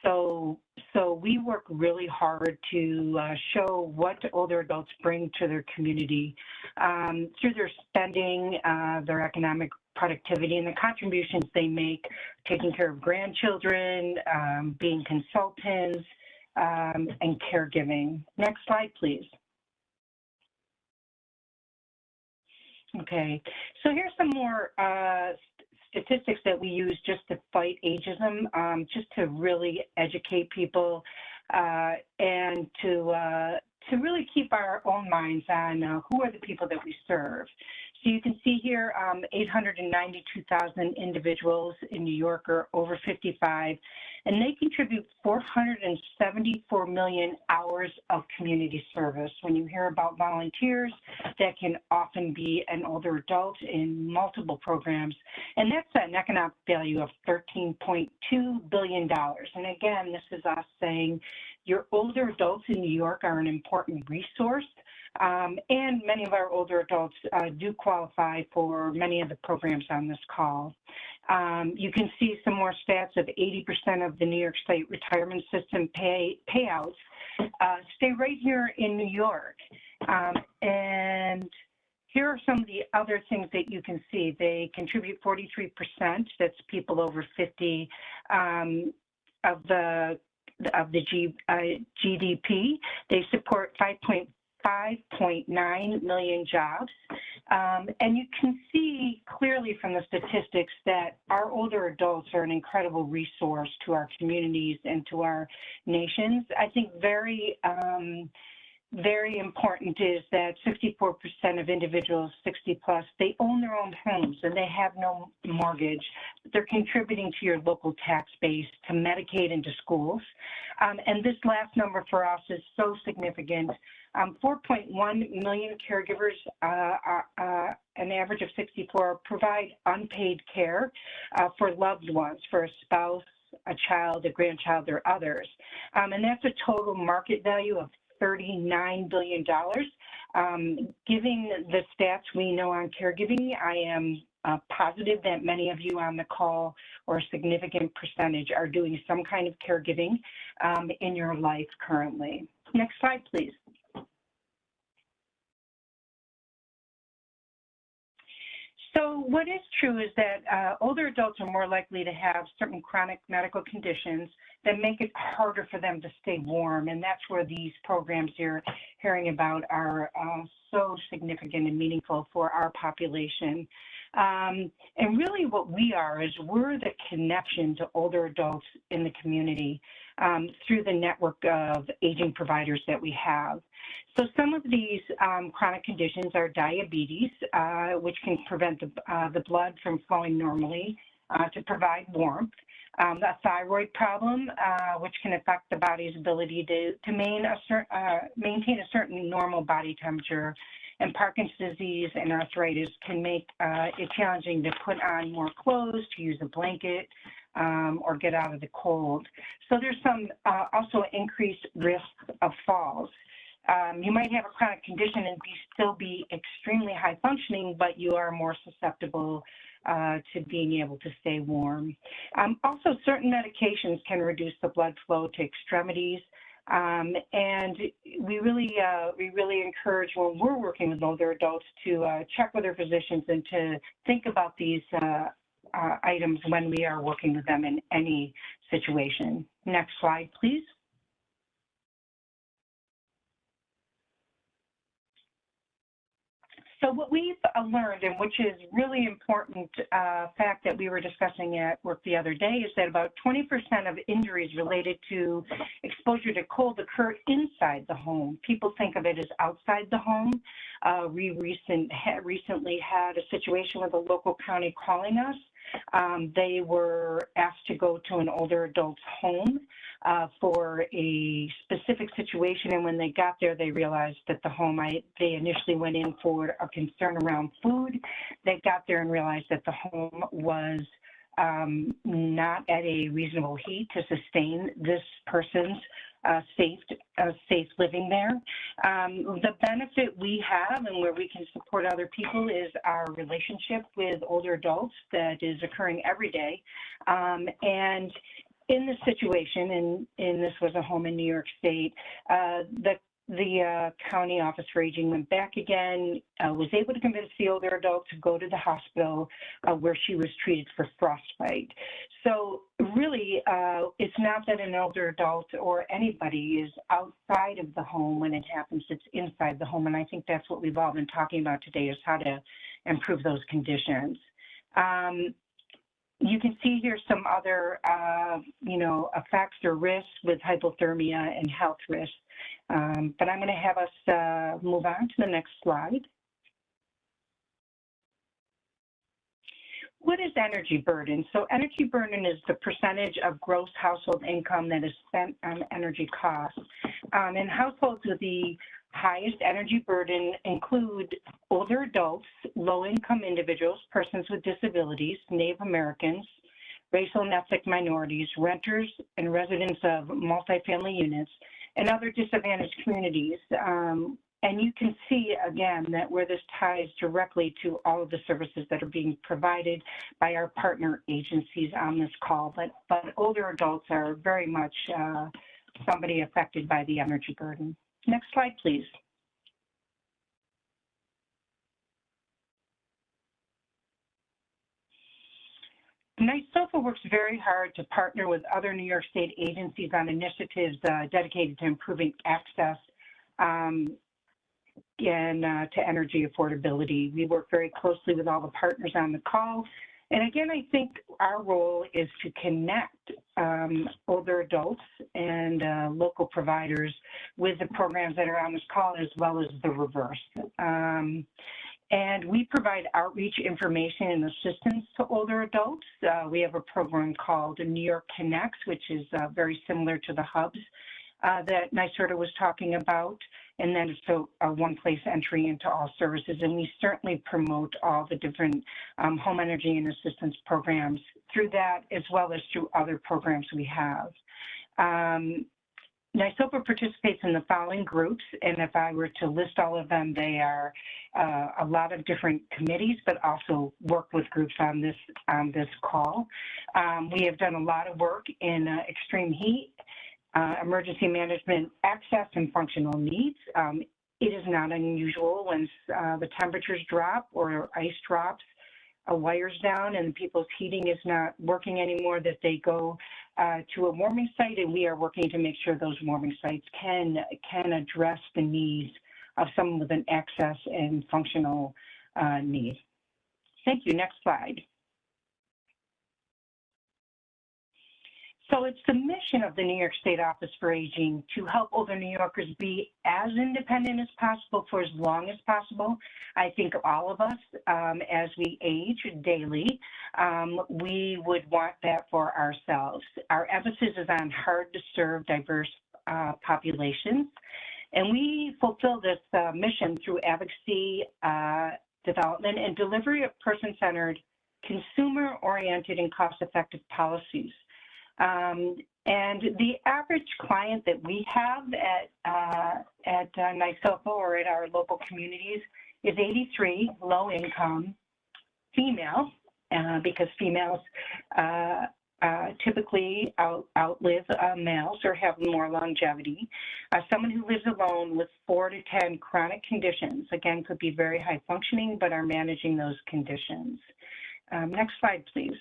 So we work really hard to show what older adults bring to their community through their spending, their economic productivity, and the contributions they make, taking care of grandchildren, being consultants, and caregiving. Next slide, please. Okay, so here's some more statistics that we use just to fight ageism, just to really educate people and to really keep our own minds on who are the people that we serve. So you can see here 892,000 individuals in New York are over 55, and they contribute 474 million hours of community service. When you hear about volunteers, that can often be an older adult in multiple programs, and that's an economic value of $13.2 billion. And again, this is us saying your older adults in New York are an important resource. And many of our older adults do qualify for many of the programs on this call. You can see some more stats of 80% of the New York State retirement system payouts stay right here in New York. And here are some of the other things that you can see. They contribute 43%, that's people over 50, of the GDP. They support 5.9 million jobs. And you can see clearly from the statistics that our older adults are an incredible resource to our communities and to our nations. I think very very important is that 64% of individuals 60 plus, they own their own homes and they have no mortgage. They're contributing to your local tax base, to Medicaid and to schools. And this last number for us is so significant. 4.1 million caregivers, an average of 64, provide unpaid care for loved ones, for a spouse, a child, a grandchild, or others. And that's a total market value of $39 billion. Given the stats we know on caregiving, I am positive that many of you on the call, or a significant percentage, are doing some kind of caregiving in your life currently. Next slide, please. So what is true is that older adults are more likely to have certain chronic medical conditions that make it harder for them to stay warm, and that's where these programs you're hearing about are so significant and meaningful for our population. And really what we are is we're the connection to older adults in the community through the network of aging providers that we have. So some of these chronic conditions are diabetes, which can prevent the blood from flowing normally to provide warmth. A thyroid problem, which can affect the body's ability to maintain a certain normal body temperature. And Parkinson's disease and arthritis can make it challenging to put on more clothes, to use a blanket, or get out of the cold. So there's some also increased risk of falls. You might have a chronic condition and still be extremely high functioning, but you are more susceptible to being able to stay warm. Also, certain medications can reduce the blood flow to extremities. And we really encourage, when we're working with older adults, to check with their physicians and to think about these items when we are working with them in any situation. Next slide, please. So what we've learned, and which is really important fact that we were discussing at work the other day, is that about 20% of injuries related to exposure to cold occur inside the home. People think of it as outside the home. We recently had a situation with a local county calling us. They were asked to go to an older adult's home for a specific situation, and when they got there, they realized that the home, they initially went in for a concern around food. They got there and realized that the home was not at a reasonable heat to sustain this person's safe living there. The benefit we have and where we can support other people is our relationship with older adults that is occurring every day. And in this situation, and this was a home in New York State, the county office for aging went back again, was able to convince the older adult to go to the hospital where she was treated for frostbite. So really, it's not that an older adult or anybody is outside of the home when it happens, it's inside the home. And I think that's what we've all been talking about today, is how to improve those conditions. You can see here some other, effects or risks with hypothermia and health risks. But I'm going to have us move on to the next slide. What is energy burden? So energy burden is the percentage of gross household income that is spent on energy costs. And households with the highest energy burden include older adults, low-income individuals, persons with disabilities, Native Americans, racial and ethnic minorities, renters and residents of multifamily units, and other disadvantaged communities. And you can see, again, that where this ties directly to all of the services that are being provided by our partner agencies on this call. But older adults are very much somebody affected by the energy burden. Next slide, please. NYSOFA works very hard to partner with other New York State agencies on initiatives dedicated to improving access and to energy affordability. We work very closely with all the partners on the call, And again, I think our role is to connect older adults and local providers with the programs that are on this call, as well as the reverse. And we provide outreach information and assistance to older adults. We have a program called New York Connects, which is very similar to the hubs that NYSERDA was talking about. And then it's a one-place entry into all services. And we certainly promote all the different home energy and assistance programs through that, as well as through other programs we have. NYSOPA participates in the following groups, and if I were to list all of them, they are a lot of different committees, but also work with groups on this call. We have done a lot of work in extreme heat, emergency management, access, and functional needs. It is not unusual when the temperatures drop or ice drops, a wire's down and people's heating is not working anymore, that they go to a warming site, and we are working to make sure those warming sites can address the needs of someone with an access and functional need. Thank you. Next slide. So it's the mission of the New York State Office for Aging to help older New Yorkers be as independent as possible for as long as possible. I think all of us, as we age daily, we would want that for ourselves. Our emphasis is on hard-to-serve, diverse populations, and we fulfill this mission through advocacy, development, and delivery of person-centered, consumer-oriented, and cost-effective policies. And the average client that we have at NYSOPA or at our local communities is 83, low income, female, because females typically outlive males or have more longevity. Someone who lives alone with 4 to 10 chronic conditions, again, could be very high functioning, but are managing those conditions. Next slide, please.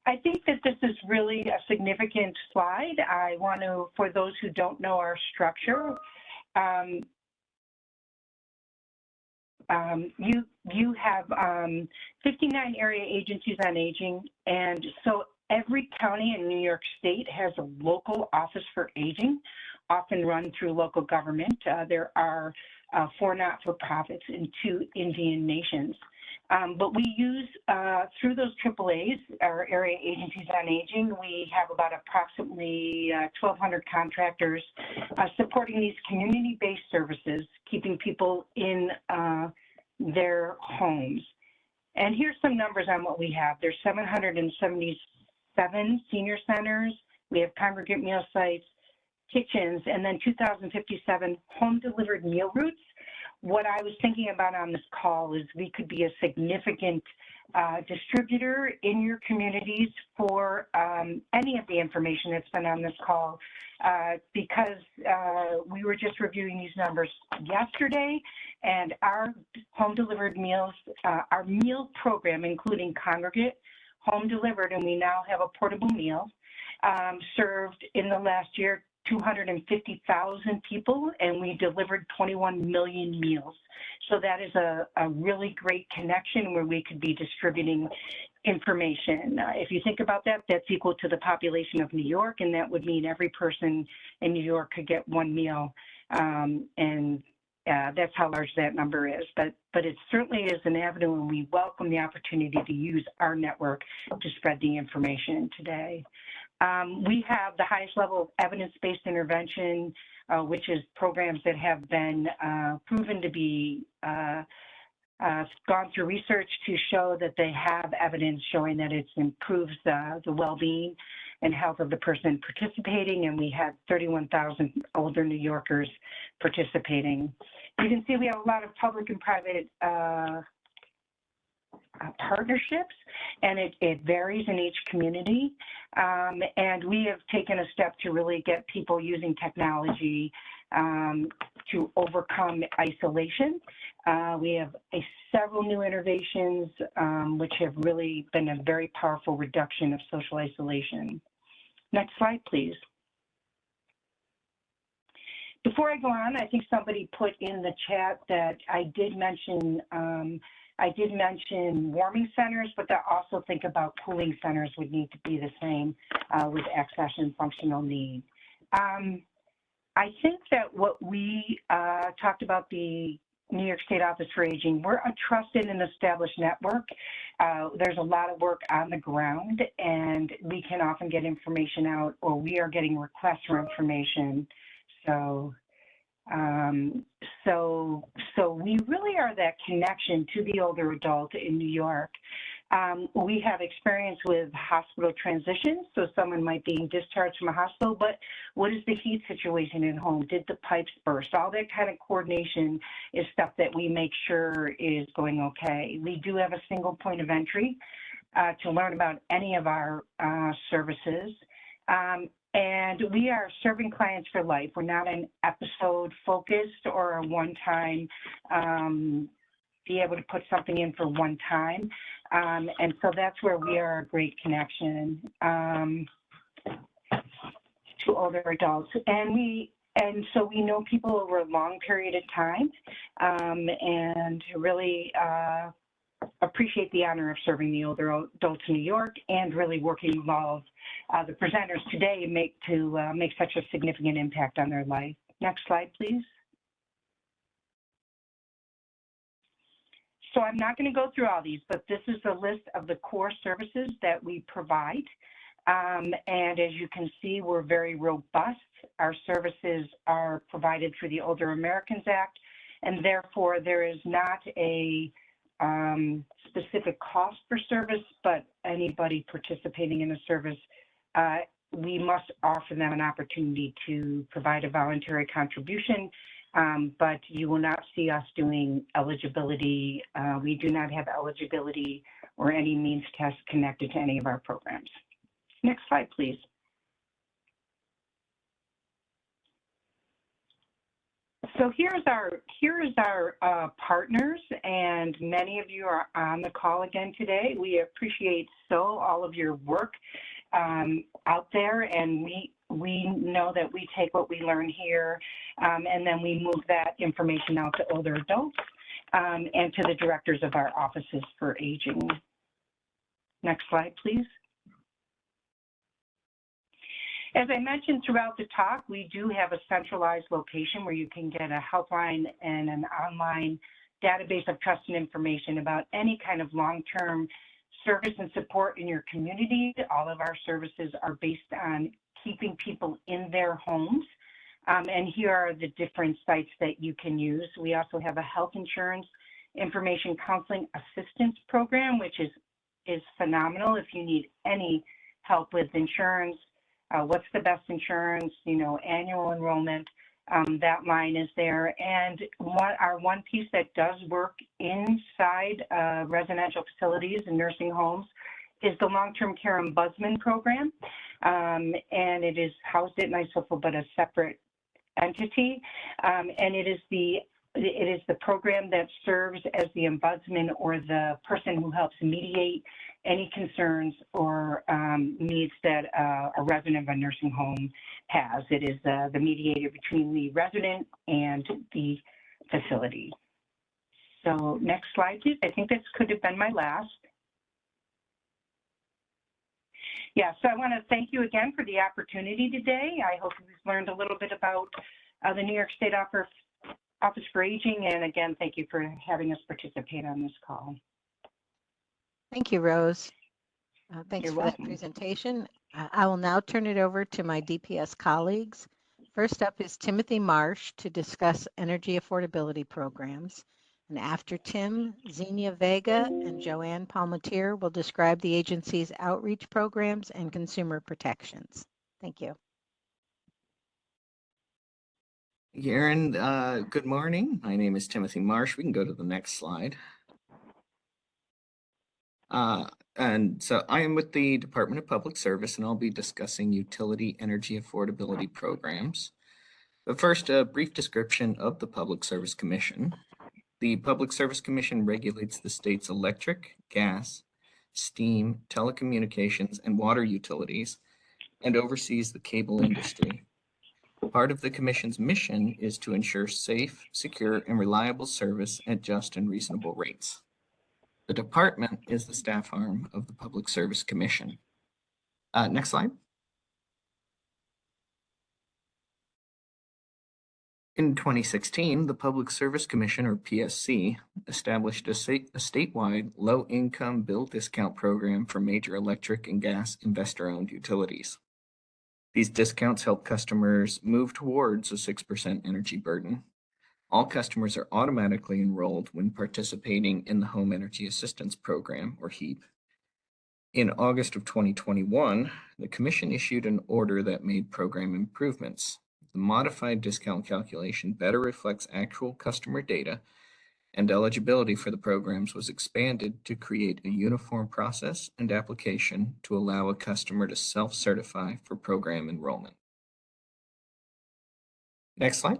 I think that this is really a significant slide. I want to, for those who don't know our structure, you have 59 area agencies on aging, and so every county in New York State has a local office for aging, often run through local government. There are 4 not-for-profits in 2 Indian nations. But we use, through those AAAs, our area agencies on aging, we have about approximately 1,200 contractors supporting these community-based services, keeping people in their homes. And here's some numbers on what we have. There's 777 senior centers. We have congregate meal sites, kitchens, and then 2,057 home-delivered meal routes. What I was thinking about on this call is we could be a significant distributor in your communities for any of the information that's been on this call, because we were just reviewing these numbers yesterday, and our home-delivered meals, our meal program, including congregate, home-delivered, and we now have a portable meal, served in the last year 250,000 people, and we delivered 21 million meals. So that is a really great connection where we could be distributing information. If you think about that, that's equal to the population of New York, and that would mean every person in New York could get 1 meal, and that's how large that number is. But it certainly is an avenue, and we welcome the opportunity to use our network to spread the information today. We have the highest level of evidence-based intervention, which is programs that have been proven to be gone through research to show that they have evidence showing that it improves the well-being and health of the person participating, and we had 31,000 older New Yorkers participating. You can see we have a lot of public and private partnerships, and it varies in each community. And we have taken a step to really get people using technology to overcome isolation. We have several new innovations which have really been a very powerful reduction of social isolation. Next slide, please. Before I go on, I think somebody put in the chat that I did mention I did mention warming centers, but I also think about cooling centers would need to be the same with access and functional need. I think that what we talked about the New York State Office for Aging, we're a trusted and established network. There's a lot of work on the ground, and we can often get information out, or we are getting requests for information. So we really are that connection to the older adult in New York. We have experience with hospital transitions, so someone might be discharged from a hospital, but what is the heat situation at home? Did the pipes burst? All that kind of coordination is stuff that we make sure is going okay. We do have a single point of entry to learn about any of our services. And we are serving clients for life. We're not an episode focused or a one-time, be able to put something in for one time. And so that's where we are a great connection to older adults. And so we know people over a long period of time and really appreciate the honor of serving the older adults in New York and really working with all of the presenters today to make such a significant impact on their life. Next slide, please. So I'm not going to go through all these, but this is a list of the core services that we provide. And as you can see, we're very robust. Our services are provided through the Older Americans Act, and therefore there is not a specific cost per service, but anybody participating in a service, we must offer them an opportunity to provide a voluntary contribution, but you will not see us doing eligibility. We do not have eligibility or any means test connected to any of our programs. Next slide, please. So here is our partners, and many of you are on the call again today. We appreciate all of your work out there, and we know that we take what we learn here, and then we move that information out to older adults and to the directors of our offices for aging. Next slide, please. As I mentioned throughout the talk, we do have a centralized location where you can get a helpline and an online database of trusted information about any kind of long-term service and support in your community. All of our services are based on keeping people in their homes. And here are the different sites that you can use. We also have a health insurance information counseling assistance program, which is phenomenal if you need any help with insurance. What's the best insurance, annual enrollment, that line is there. And our one piece that does work inside residential facilities and nursing homes is the long-term care ombudsman program. And it is housed at NYS, but a separate entity. And it is the program that serves as the ombudsman or the person who helps mediate any concerns or needs that a resident of a nursing home has. It is the mediator between the resident and the facility. So next slide, please. I think this could have been my last. Yeah, so I want to thank you again for the opportunity today. I hope you've learned a little bit about the New York State Office for Aging, and again, thank you for having us participate on this call. Thank you, Rose. Thanks You're for welcome. that presentation. I will now turn it over to my DPS colleagues. First up is Timothy Marsh to discuss energy affordability programs. And after Tim, Xenia Vega and Joanne Palmatier will describe the agency's outreach programs and consumer protections. Thank you. Erin, good morning. My name is Marsh. We can go to the next slide. And so I am with the Department of Public Service, and I'll be discussing utility energy affordability programs. But first, a brief description of the Public Service Commission. The Public Service Commission regulates the state's electric, gas, steam, telecommunications, and water utilities, and oversees the cable industry. Part of the Commission's mission is to ensure safe, secure, and reliable service at just and reasonable rates. The department is the staff arm of the Public Service Commission. Next slide. In 2016, the Public Service Commission, or PSC, established a statewide low-income bill discount program for major electric and gas investor-owned utilities. These discounts help customers move towards a 6% energy burden. All customers are automatically enrolled when participating in the Home Energy Assistance Program, or HEAP. In August of 2021, the Commission issued an order that made program improvements. The modified discount calculation better reflects actual customer data, and eligibility for the programs was expanded to create a uniform process and application to allow a customer to self-certify for program enrollment. Next slide.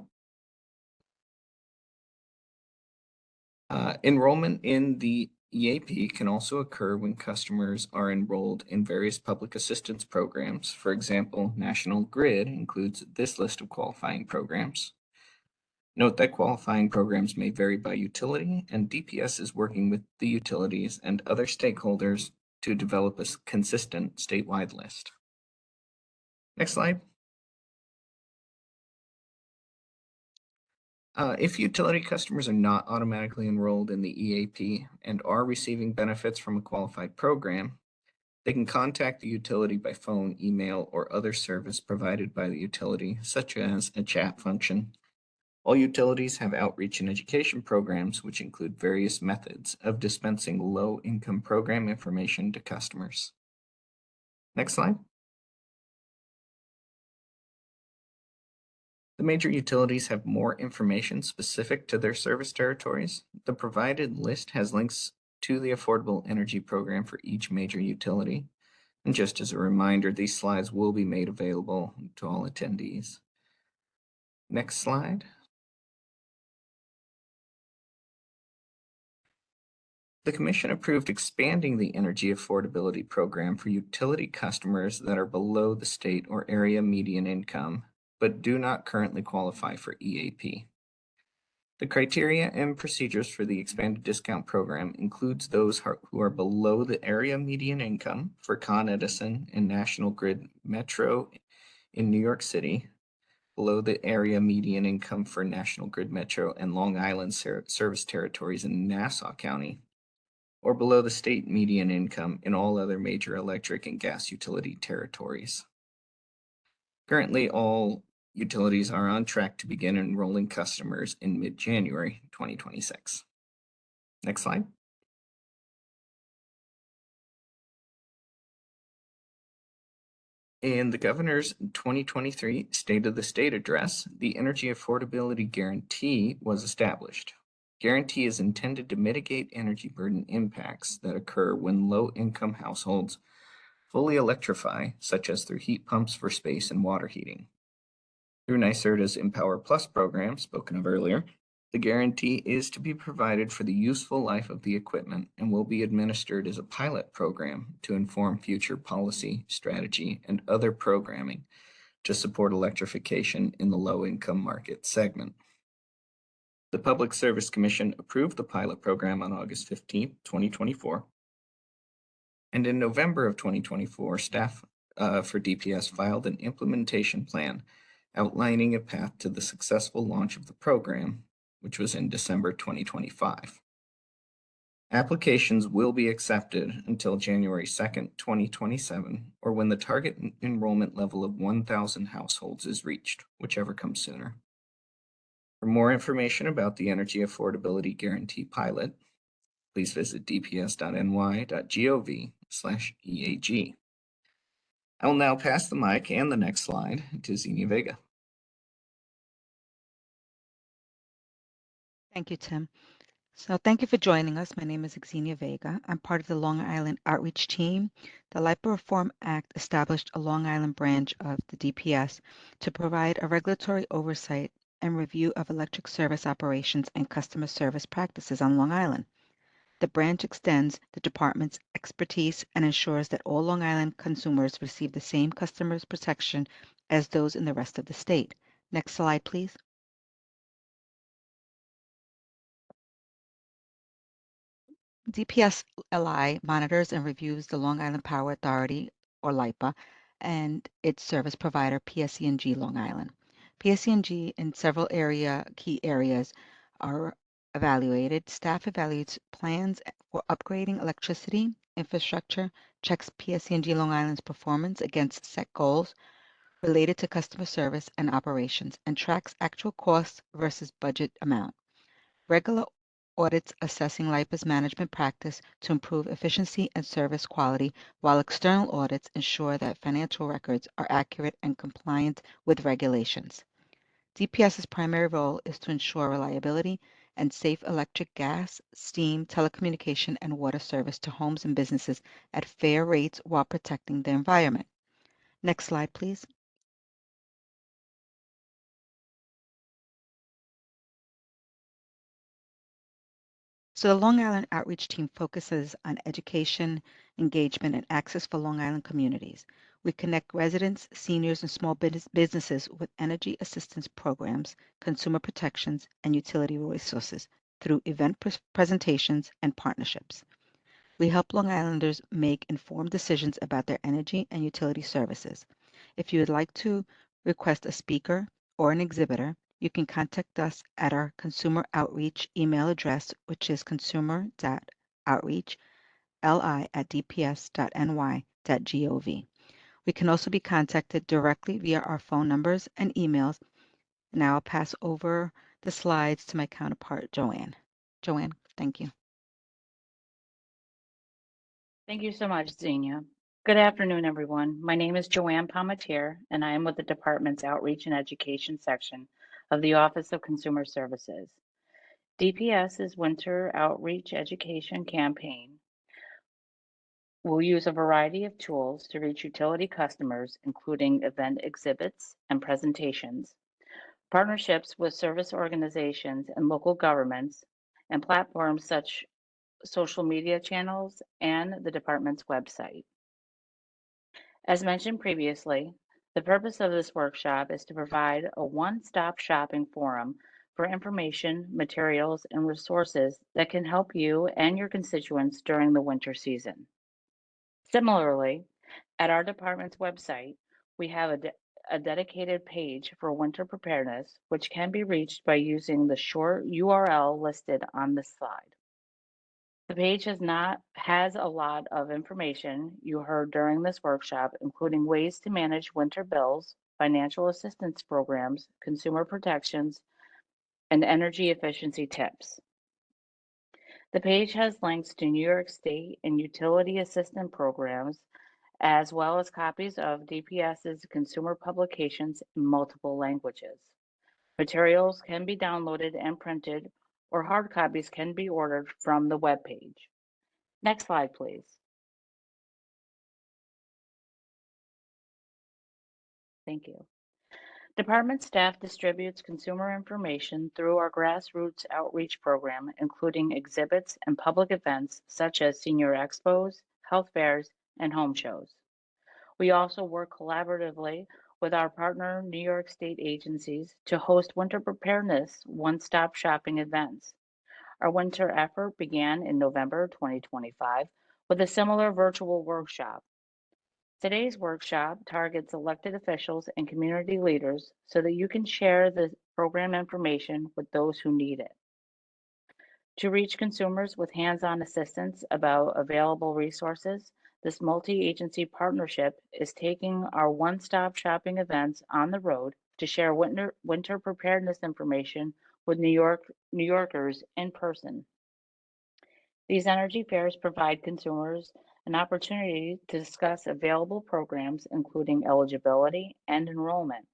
Enrollment in the EAP can also occur when customers are enrolled in various public assistance programs. For example, National Grid includes this list of qualifying programs. Note that qualifying programs may vary by utility, and DPS is working with the utilities and other stakeholders to develop a consistent statewide list. Next slide. If utility customers are not automatically enrolled in the EAP and are receiving benefits from a qualified program, they can contact the utility by phone, email, or other service provided by the utility, such as a chat function. All utilities have outreach and education programs, which include various methods of dispensing low-income program information to customers. Next slide. The major utilities have more information specific to their service territories. The provided list has links to the Affordable Energy Program for each major utility. And just as a reminder, these slides will be made available to all attendees. Next slide. The Commission approved expanding the Energy Affordability Program for utility customers that are below the state or area median income, but do not currently qualify for EAP. The criteria and procedures for the expanded discount program includes those who are below the area median income for Con Edison and National Grid Metro in New York City, below the area median income for National Grid Metro and Long Island service territories in Nassau County, or below the state median income in all other major electric and gas utility territories. Currently, all utilities are on track to begin enrolling customers in mid-January 2026. Next slide. In the Governor's 2023 State of the State address, the Energy Affordability Guarantee was established. Guarantee is intended to mitigate energy burden impacts that occur when low-income households fully electrify, such as through heat pumps for space and water heating. Through NYSERDA's Empower Plus program, spoken of earlier, the guarantee is to be provided for the useful life of the equipment and will be administered as a pilot program to inform future policy, strategy, and other programming to support electrification in the low-income market segment. The Public Service Commission approved the pilot program on August 15, 2024. And in November of 2024, staff for DPS filed an implementation plan outlining a path to the successful launch of the program, which was in December 2025. Applications will be accepted until January 2nd, 2027, or when the target enrollment level of 1,000 households is reached, whichever comes sooner. For more information about the Energy Affordability Guarantee pilot, please visit dps.ny.gov/EAG. I will now pass the mic and the next slide to Xenia Vega. Thank you, Tim. So thank you for joining us. My name is Xenia Vega. I'm part of the Long Island Outreach Team. The LIPA Reform Act established a Long Island branch of the DPS to provide a regulatory oversight and review of electric service operations and customer service practices on Long Island. The branch extends the department's expertise and ensures that all Long Island consumers receive the same customer protection as those in the rest of the state. Next slide, please. DPS-LI monitors and reviews the Long Island Power Authority, or LIPA, and its service provider, PSE&G Long Island. PSE&G in several key areas are evaluated. Staff evaluates plans for upgrading electricity infrastructure, checks PSE&G Long Island's performance against set goals related to customer service and operations, and tracks actual costs versus budget amount. Regular audits assessing LIPA's management practice to improve efficiency and service quality, while external audits ensure that financial records are accurate and compliant with regulations. DPS's primary role is to ensure reliability and safe electric, gas, steam, telecommunication, and water service to homes and businesses at fair rates while protecting the environment. Next slide, please. So the Long Island Outreach Team focuses on education, engagement, and access for Long Island communities. We connect residents, seniors, and small businesses with energy assistance programs, consumer protections, and utility resources through event presentations and partnerships. We help Long Islanders make informed decisions about their energy and utility services. If you would like to request a speaker or an exhibitor, you can contact us at our consumer outreach email address, which is consumer.outreach@dps.ny.gov. We can also be contacted directly via our phone numbers and emails. Now I'll pass over the slides to my counterpart, Joanne. Joanne, thank you. Thank you so much, Xenia. Good afternoon, everyone. My name is Joanne Palmatier, and I am with the department's Outreach and Education section of the Office of Consumer Services. DPS's Winter Outreach Education campaign will use a variety of tools to reach utility customers, including event exhibits and presentations, partnerships with service organizations and local governments, and platforms such social media channels and the department's website. As mentioned previously, the purpose of this workshop is to provide a one-stop shopping forum for information, materials, and resources that can help you and your constituents during the winter season. Similarly, at our department's website, we have a dedicated page for winter preparedness, which can be reached by using the short URL listed on this slide. The page has a lot of information you heard during this workshop, including ways to manage winter bills, financial assistance programs, consumer protections, and energy efficiency tips. The page has links to New York State and utility assistance programs, as well as copies of DPS's consumer publications in multiple languages. Materials can be downloaded and printed, or hard copies can be ordered from the webpage. Next slide, please. Thank you. Department staff distributes consumer information through our grassroots outreach program, including exhibits and public events such as senior expos, health fairs, and home shows. We also work collaboratively with our partner New York State agencies to host winter preparedness one-stop shopping events. Our winter effort began in November 2025 with a similar virtual workshop. Today's workshop targets elected officials and community leaders so that you can share the program information with those who need it. To reach consumers with hands-on assistance about available resources, this multi-agency partnership is taking our one-stop shopping events on the road to share winter preparedness information with New Yorkers in person. These energy fairs provide consumers an opportunity to discuss available programs, including eligibility and enrollment.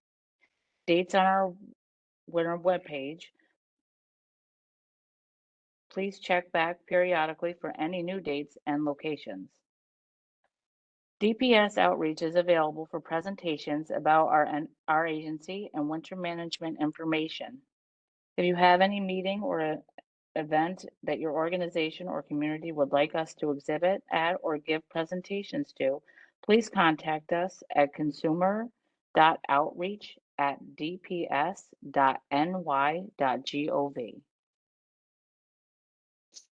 Dates on our winter webpage. Please check back periodically for any new dates and locations. DPS Outreach is available for presentations about our agency and winter management information. If you have any meeting or event that your organization or community would like us to exhibit at or give presentations to, please contact us at consumer.outreach@dps.ny.gov.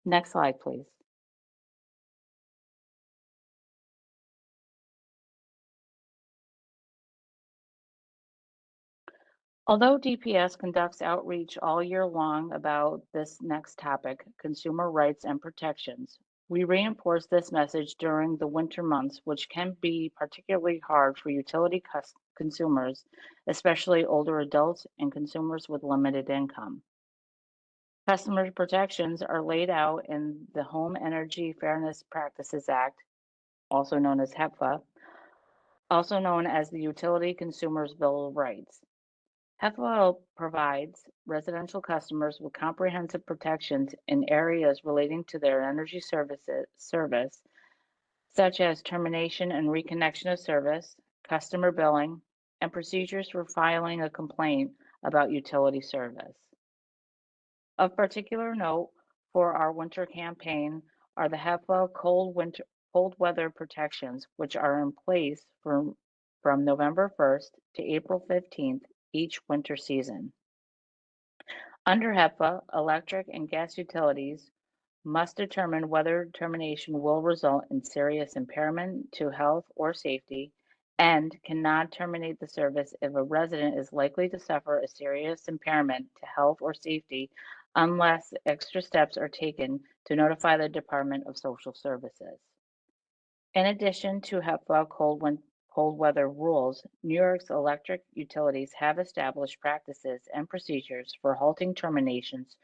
Next slide, please. Although DPS conducts outreach all year long about this next topic, consumer rights and protections, we reinforce this message during the winter months, which can be particularly hard for utility consumers, especially older adults and consumers with limited income. Customer protections are laid out in the Home Energy Fairness Practices Act, also known as HEPFA, also known as the Utility Consumers Bill of Rights. HEPFA provides residential customers with comprehensive protections in areas relating to their energy service, such as termination and reconnection of service, customer billing, and procedures for filing a complaint about utility service. Of particular note for our winter campaign are the HEPA cold weather protections, which are in place from November 1st to April 15th each winter season. Under HEPA, electric and gas utilities must determine whether termination will result in serious impairment to health or safety and cannot terminate the service if a resident is likely to suffer a serious impairment to health or safety unless extra steps are taken to notify the Department of Social Services. In addition to HEPA cold weather rules, New York's electric utilities have established practices and procedures for halting terminations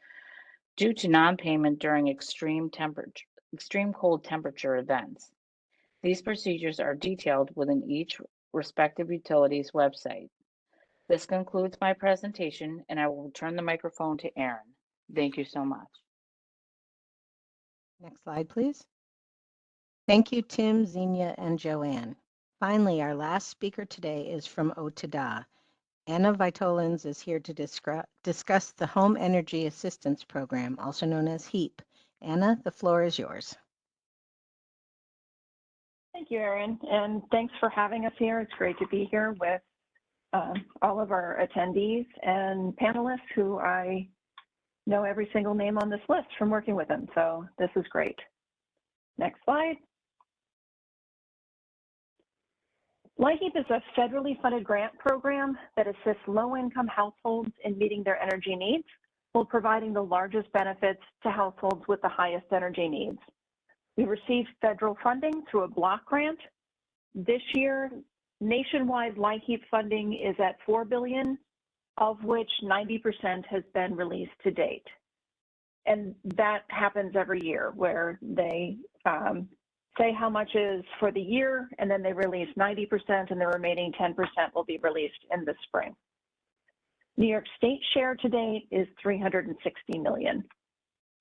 due to non-payment during extreme cold temperature events. These procedures are detailed within each respective utility's website. This concludes my presentation, and I will turn the microphone to Erin. Thank you so much. Next slide, please. Thank you, Tim, Xenia, and Joanne. Finally, our last speaker today is from OTDA. Anna Vitolins is here to discuss the Home Energy Assistance Program, also known as HEAP. Anna, the floor is yours. Thank you, Erin, and thanks for having us here. It's great to be here with all of our attendees and panelists who I know every single name on this list from working with them, so this is great. Next slide. LIHEAP is a federally funded grant program that assists low-income households in meeting their energy needs while providing the largest benefits to households with the highest energy needs. We receive federal funding through a block grant. This year, nationwide LIHEAP funding is at $4 billion, of which 90% has been released to date. And that happens every year where they say how much is for the year, and then they release 90%, and the remaining 10% will be released in the spring. New York State share to date is $360 million.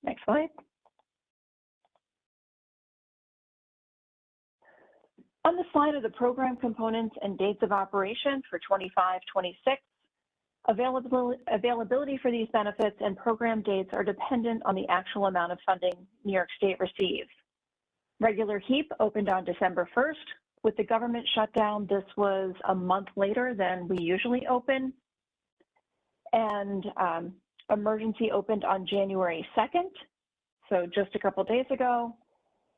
Next slide. On the slide are the program components and dates of operation for 25-26. Availability for these benefits and program dates are dependent on the actual amount of funding New York State receives. Regular HEAP opened on December 1st. With the government shutdown, this was a month later than we usually open. And emergency opened on January 2nd, so just a couple days ago.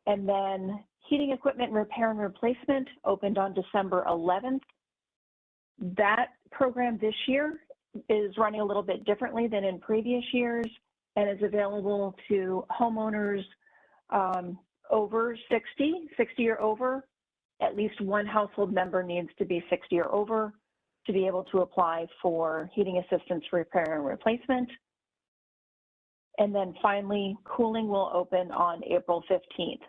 And then heating equipment repair and replacement opened on December 11th. That program this year is running a little bit differently than in previous years and is available to homeowners over 60 or over. At least one household member needs to be 60 or over to be able to apply for heating assistance repair and replacement. And then finally, cooling will open on April 15th.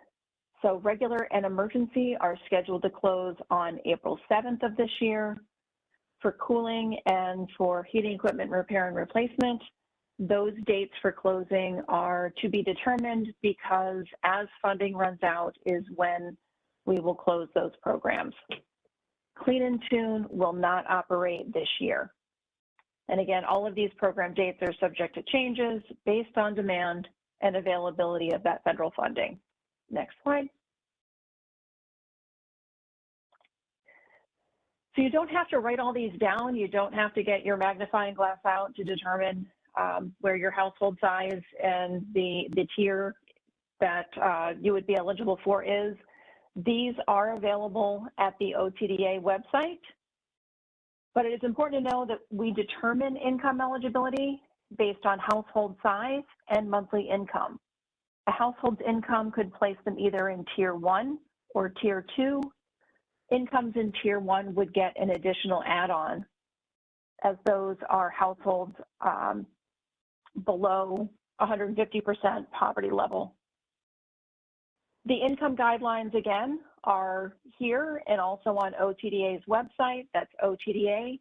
So regular and emergency are scheduled to close on April 7th of this year. For cooling and for heating equipment repair and replacement, those dates for closing are to be determined because as funding runs out is when we will close those programs. Clean and Tune will not operate this year. And again, all of these program dates are subject to changes based on demand and availability of that federal funding. Next slide. So you don't have to write all these down. You don't have to get your magnifying glass out to determine where your household size and the tier that you would be eligible for is. These are available at the OTDA website. But it is important to know that we determine income eligibility based on household size and monthly income. A household's income could place them either in Tier 1 or Tier 2. Incomes in Tier 1 would get an additional add-on, as those are households below 150% poverty level. The income guidelines, again, are here and also on OTDA's website. That's otda.ny.gov.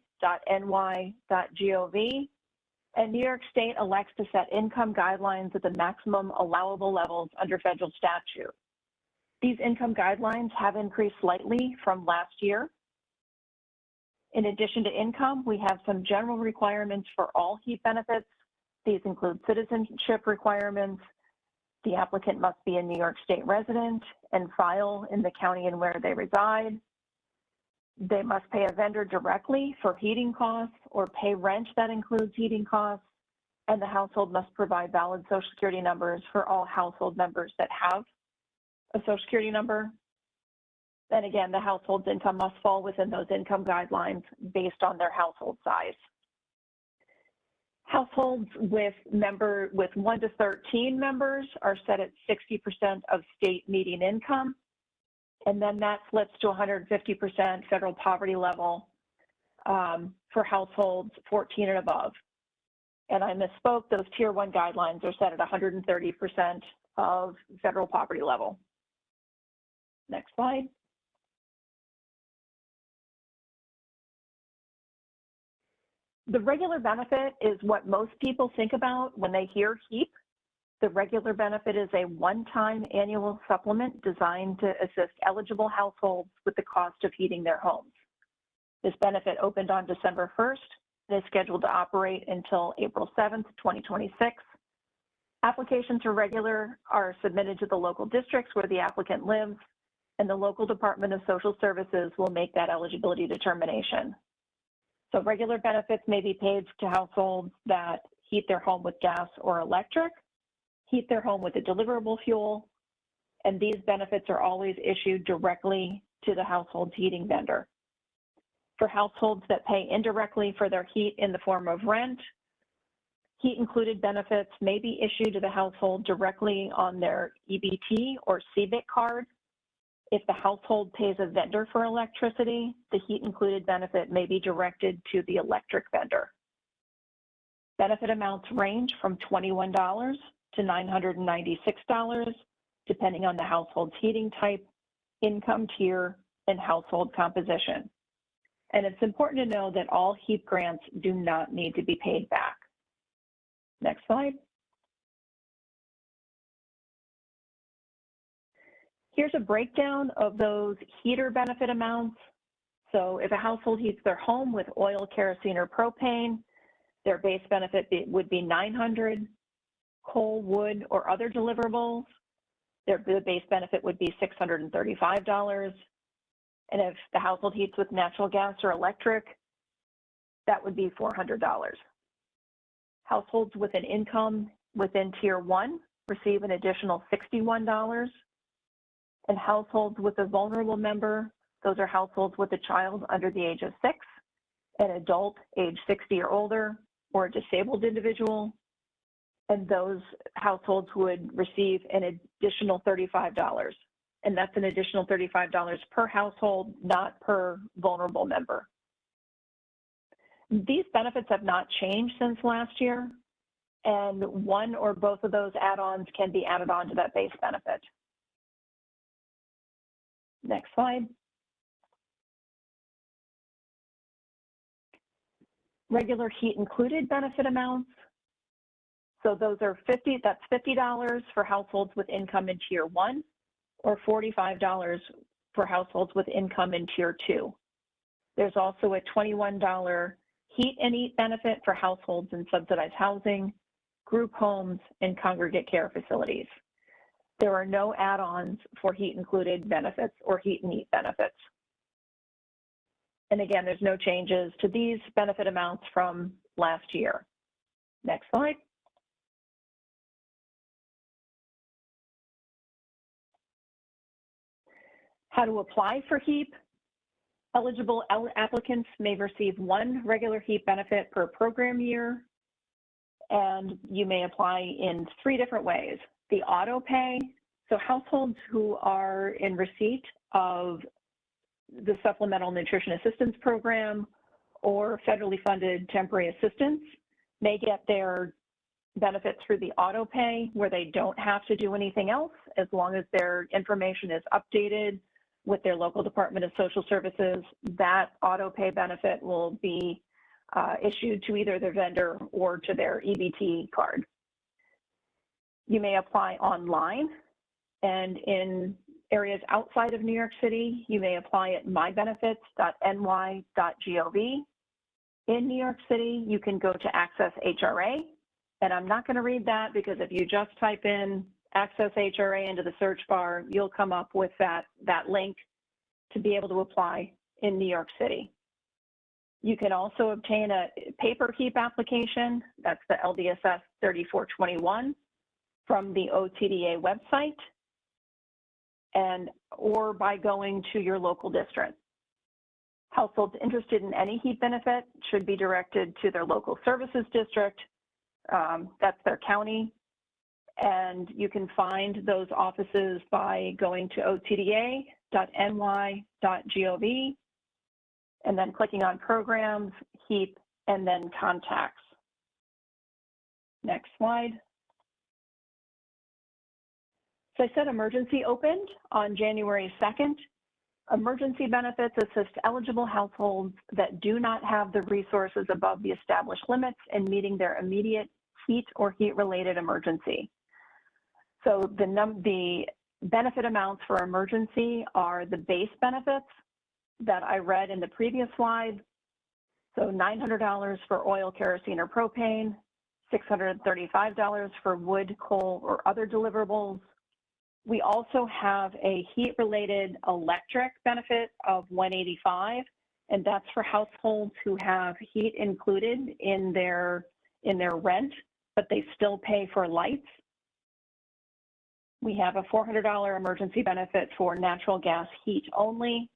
And New York State elects to set income guidelines at the maximum allowable levels under federal statute. These income guidelines have increased slightly from last year. In addition to income, we have some general requirements for all HEAP benefits. These include citizenship requirements. The applicant must be a New York State resident and file in the county in where they reside. They must pay a vendor directly for heating costs or pay rent that includes heating costs. And the household must provide valid Social Security numbers for all household members that have a Social Security number. Then again, the household's income must fall within those income guidelines based on their household size. Households with 1 to 13 members are set at 60% of state median income, and then that flips to 150% federal poverty level for households 14 and above. And I misspoke, those Tier 1 guidelines are set at 130% of federal poverty level. Next slide. The regular benefit is what most people think about when they hear HEAP. The regular benefit is a one-time annual supplement designed to assist eligible households with the cost of heating their homes. This benefit opened on December 1st and is scheduled to operate until April 7th, 2026. Applications for regular are submitted to the local districts where the applicant lives, and the local Department of Social Services will make that eligibility determination. So regular benefits may be paid to households that heat their home with gas or electric, heat their home with a deliverable fuel, and these benefits are always issued directly to the household's heating vendor. For households that pay indirectly for their heat in the form of rent, heat included benefits may be issued to the household directly on their EBT or CVIC card. If the household pays a vendor for electricity, the heat included benefit may be directed to the electric vendor. Benefit amounts range from $21 to $996, depending on the household's heating type, income tier, and household composition. And it's important to know that all HEAP grants do not need to be paid back. Next slide. Here's a breakdown of those heater benefit amounts. So if a household heats their home with oil, kerosene, or propane, their base benefit would be $900. Coal, wood, or other deliverables, the base benefit would be $635. And if the household heats with natural gas or electric, that would be $400. Households with an income within Tier 1 receive an additional $61. And households with a vulnerable member, those are households with a child under the age of 6, an adult age 60 or older, or a disabled individual, and those households would receive an additional $35. And that's an additional $35 per household, not per vulnerable member. These benefits have not changed since last year, and one or both of those add-ons can be added on to that base benefit. Next slide. Regular heat included benefit amounts. So those are that's $50 for households with income in Tier 1 or $45 for households with income in Tier 2. There's also a $21 heat and eat benefit for households in subsidized housing, group homes, and congregate care facilities. There are no add-ons for heat included benefits or heat and eat benefits. And again, there's no changes to these benefit amounts from last year. Next slide. How to apply for HEAP. Eligible applicants may receive one regular heat benefit per program year, and you may apply in 3 different ways. The auto pay, so households who are in receipt of the Supplemental Nutrition Assistance Program or federally funded temporary assistance may get their benefits through the auto pay, where they don't have to do anything else as long as their information is updated with their local Department of Social Services. That auto pay benefit will be issued to either their vendor or to their EBT card. You may apply online, and in areas outside of New York City, you may apply at mybenefits.ny.gov. In New York City, you can go to Access HRA, and I'm not going to read that because if you just type in Access HRA into the search bar, you'll come up with that link to be able to apply in New York City. You can also obtain a paper HEAP application, that's the LDSS 3421, from the OTDA website, or by going to your local district. Households interested in any HEAP benefit should be directed to their local services district, that's their county, and you can find those offices by going to otda.ny.gov and then clicking on Programs, HEAP, and then Contacts. Next slide. So I said emergency opened on January 2nd. Emergency benefits assist eligible households that do not have the resources above the established limits in meeting their immediate heat or heat-related emergency. So the benefit amounts for emergency are the base benefits that I read in the previous slide. So $900 for oil, kerosene, or propane, $635 for wood, coal, or other deliverables. We also have a heat-related electric benefit of $185, and that's for households who have heat included in their rent, but they still pay for lights. We have a $400 emergency benefit for natural gas heat only,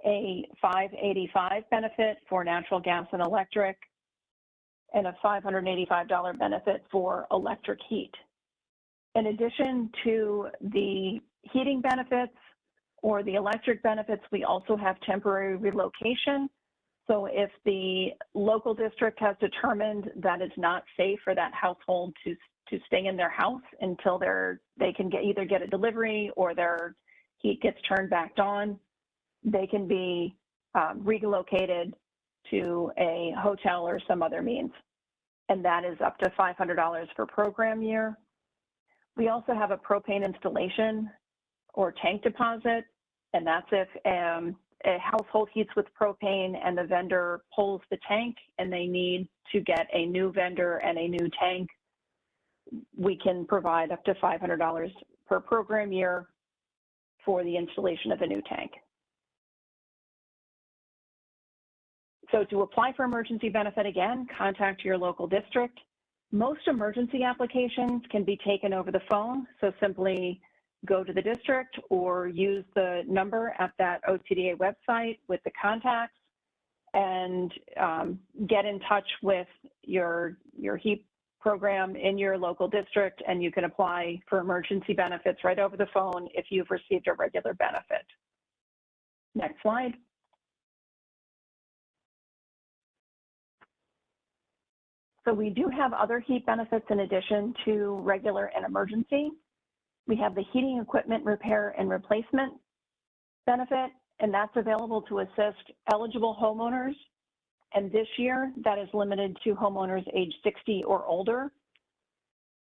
a $585 benefit for natural gas and electric, and a $585 benefit for electric heat. In addition to the heating benefits or the electric benefits, we also have temporary relocation. So if the local district has determined that it's not safe for that household to stay in their house until they can either get a delivery or their heat gets turned back on, they can be relocated to a hotel or some other means. And that is up to $500 per program year. We also have a propane installation or tank deposit, and that's if a household heats with propane and the vendor pulls the tank and they need to get a new vendor and a new tank. We can provide up to $500 per program year for the installation of a new tank. So to apply for emergency benefit, again, contact your local district. Most emergency applications can be taken over the phone, so simply go to the district or use the number at that OTDA website with the contacts and get in touch with your HEAP program in your local district, and you can apply for emergency benefits right over the phone if you've received a regular benefit. Next slide. So we do have other HEAP benefits in addition to regular and emergency. We have the heating equipment repair and replacement benefit, and that's available to assist eligible homeowners. And this year, that is limited to homeowners age 60 or older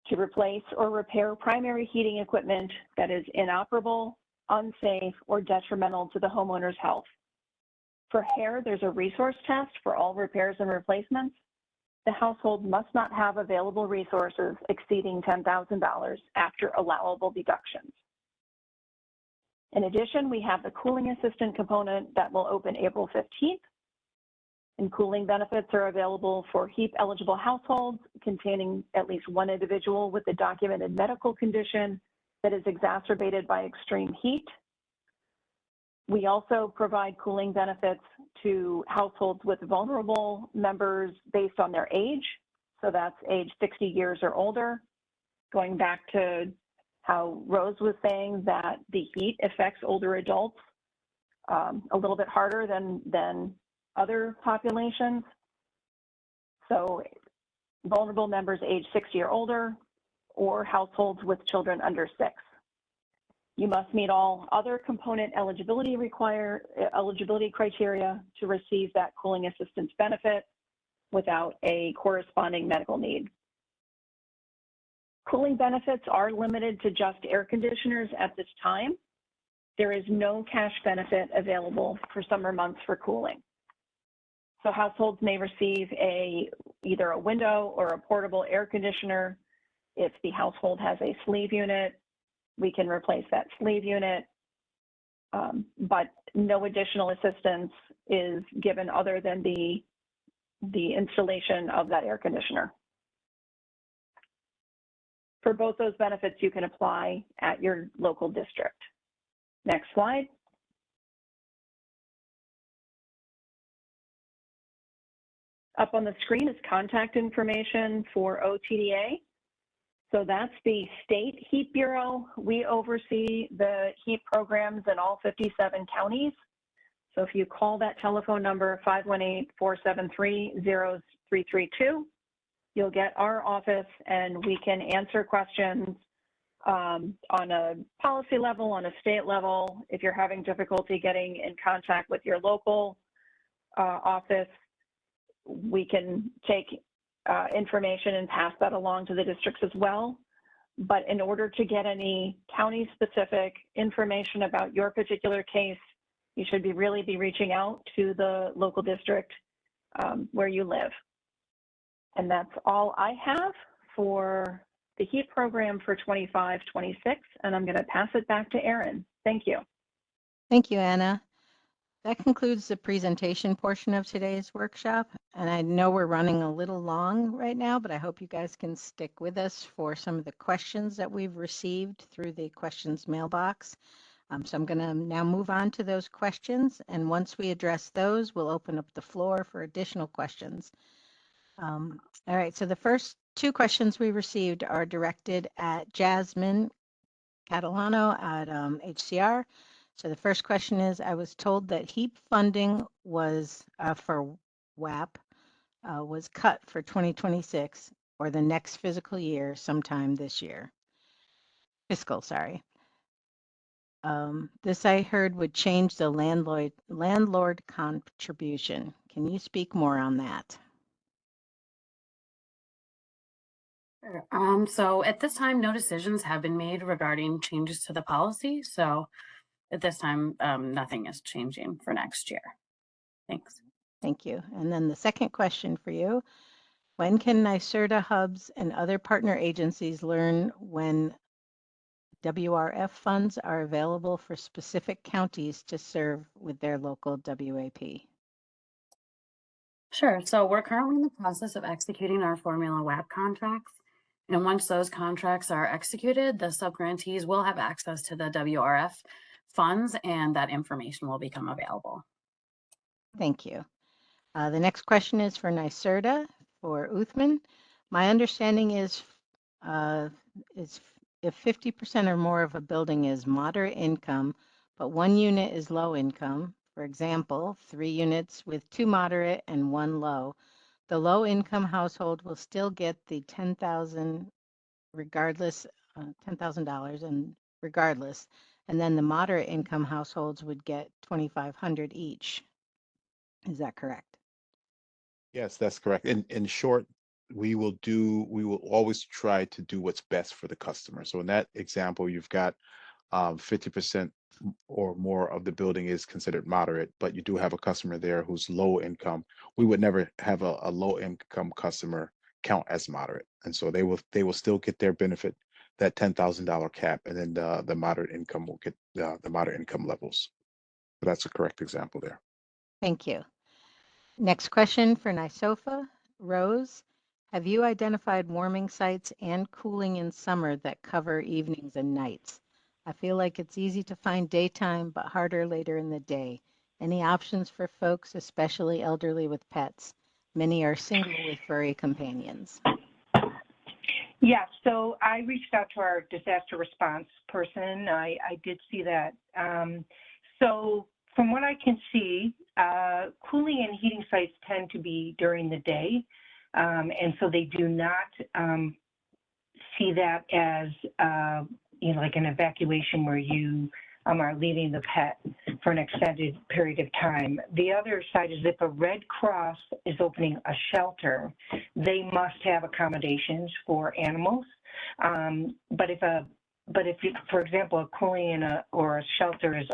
to replace or repair primary heating equipment that is inoperable, unsafe, or detrimental to the homeowner's health. For hair, there's a resource test for all repairs and replacements. The household must not have available resources exceeding $10,000 after allowable deductions. In addition, we have the cooling assistant component that will open April 15th. And cooling benefits are available for HEAP eligible households containing at least one individual with a documented medical condition that is exacerbated by extreme heat. We also provide cooling benefits to households with vulnerable members based on their age. So that's age 60 years or older. Going back to how Rose was saying that the heat affects older adults a little bit harder than other populations. So vulnerable members age 60 or older, or households with children under 6. You must meet all other component eligibility criteria to receive that cooling assistance benefit without a corresponding medical need. Cooling benefits are limited to just air conditioners at this time. There is no cash benefit available for summer months for cooling. So households may receive either a window or a portable air conditioner. If the household has a sleeve unit, we can replace that sleeve unit, but no additional assistance is given other than the installation of that air conditioner. For both those benefits, you can apply at your local district. Next slide. Up on the screen is contact information for OTDA. So that's the State Heat Bureau. We oversee the heat programs in all 57 counties. So if you call that telephone number, 518-473-0332, you'll get our office and we can answer questions on a policy level, on a state level. If you're having difficulty getting in contact with your local office, we can take information and pass that along to the districts as well. But in order to get any county-specific information about your particular case, you should really be reaching out to the local district where you live. And that's all I have for the HEAT program for 25-26, and I'm going to pass it back to Erin. Thank you. Thank you, Anna. That concludes the presentation portion of today's workshop. And I know we're running a little long right now, but I hope you guys can stick with us for some of the questions that we've received through the questions mailbox. So I'm going to now move on to those questions. And once we address those, we'll open up the floor for additional questions. All right, so the first two questions we received are directed at Jasmine Catalano at HCR. So the first question is, I was told that HEAP funding was for WAP was cut for 2026 or the next fiscal year sometime this year. Sorry. This I heard would change the landlord contribution. Can you speak more on that? Sure. So at this time, no decisions have been made regarding changes to the policy. So at this time, nothing is changing for next year. Thanks. Thank you. And then the second question for you, when can NYSERDA hubs and other partner agencies learn when WRF funds are available for specific counties to serve with their local WAP? Sure. So we're currently in the process of executing our formula WAP contracts. And once those contracts are executed, the subgrantees will have access to the WRF funds and that information will become available. Thank you. The next question is for NYSERDA, for Uthman. My understanding is if 50% or more of a building is moderate income, but one unit is low income, for example, 3 units with 2 moderate and 1 low, the low income household will still get the $10,000 regardless, $10,000 and regardless, and then the moderate income households would get $2,500 each. Is that correct? Yes, that's correct. In short, we will always try to do what's best for the customer. So in that example, you've got 50% or more of the building is considered moderate, but you do have a customer there who's low income. We would never have a low income customer count as moderate. And so they will still get their benefit, that $10,000 cap, and then the moderate income will get the moderate income levels. So that's a correct example there. Thank you. Next question for NYSOFA. Rose, have you identified warming sites and cooling in summer that cover evenings and nights? I feel like it's easy to find daytime, but harder later in the day. Any options for folks, especially elderly with pets? Many are single with furry companions. Yeah, so I reached out to our disaster response person. I did see that. So from what I can see, cooling and heating sites tend to be during the day. And so they do not see that as, like an evacuation where you are leaving the pet for an extended period of time. The other side is if a Red Cross is opening a shelter, they must have accommodations for animals. But if, for example, a cooling or a shelter is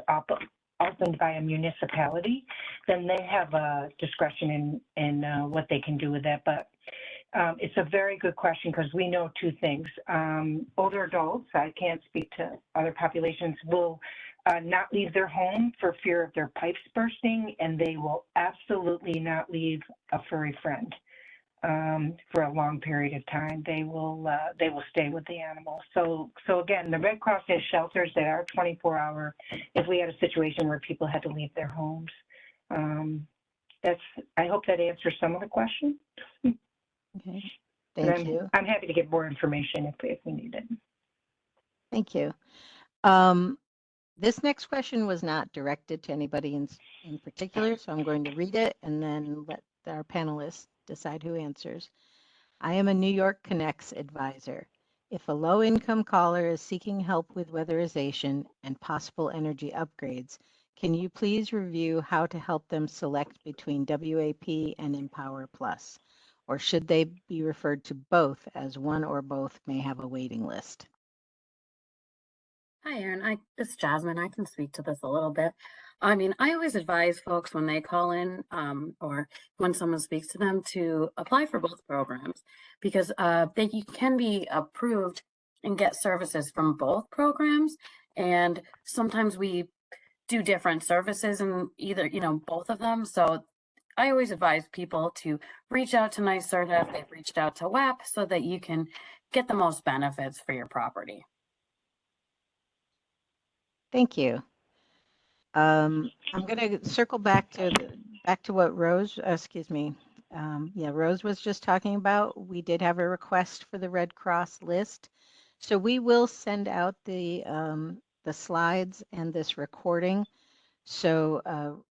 opened by a municipality, then they have a discretion in what they can do with that. But it's a very good question because we know two things. Older adults, I can't speak to other populations, will not leave their home for fear of their pipes bursting, and they will absolutely not leave a furry friend for a long period of time. They will stay with the animal. So again, the Red Cross has shelters that are 24-hour. If we had a situation where people had to leave their homes, I hope that answers some of the question. Okay, thank you. I'm happy to get more information if we need it. Thank you. This next question was not directed to anybody in particular, so I'm going to read it and then let our panelists decide who answers. I am a New York Connects advisor. If a low-income caller is seeking help with weatherization and possible energy upgrades, can you please review how to help them select between WAP and Empower Plus? Or should they be referred to both, as one or both may have a waiting list? Hi, Erin. It's Jasmine. I can speak to this a little bit. I mean, I always advise folks when they call in or when someone speaks to them to apply for both programs because you can be approved and get services from both programs. And sometimes we do different services in either, both of them. So I always advise people to reach out to NYSERDA if they've reached out to WAP so that you can get the most benefits for your property. Thank you. I'm going to circle back to what Rose, Rose was just talking about. We did have a request for the Red Cross list, so we will send out the slides and this recording. So,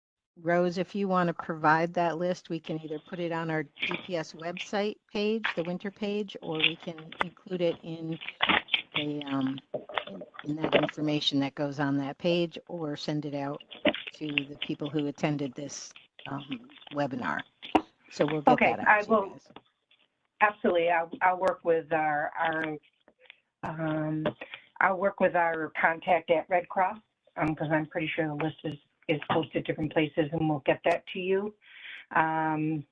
Rose, if you want to provide that list, we can either put it on our DPS website page, the winter page, or we can include it in that information that goes on that page, or send it out to the people who attended this webinar. So we'll get that out to you guys. Absolutely. I'll work with our contact at Red Cross because I'm pretty sure the list is posted different places, and we'll get that to you. And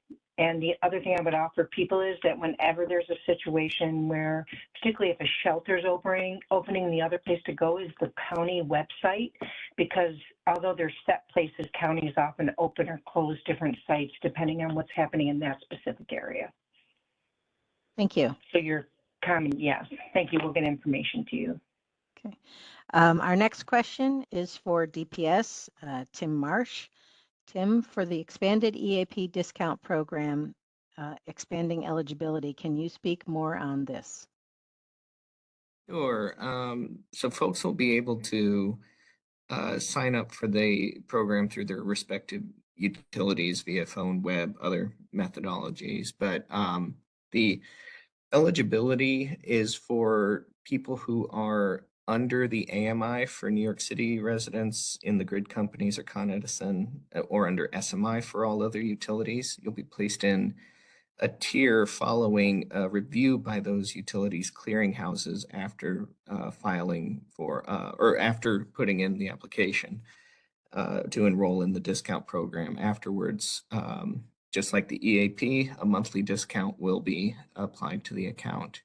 the other thing I would offer people is that whenever there's a situation where, particularly if a shelter's opening, the other place to go is the county website, because although there's set places, counties often open or close different sites depending on what's happening in that specific area. Thank you. So you're coming, yes. Thank you. We'll get information to you. Okay. Our next question is for DPS, Tim Marsh. Tim, for the expanded EAP discount program, expanding eligibility, can you speak more on this? Sure. So folks will be able to sign up for the program through their respective utilities via phone, web, other methodologies. But the eligibility is for people who are under the AMI for New York City residents in the grid companies or Con Edison, or under SMI for all other utilities. You'll be placed in a tier following a review by those utilities clearinghouses after filing for or after putting in the application to enroll in the discount program. Afterwards, just like the EAP, a monthly discount will be applied to the account,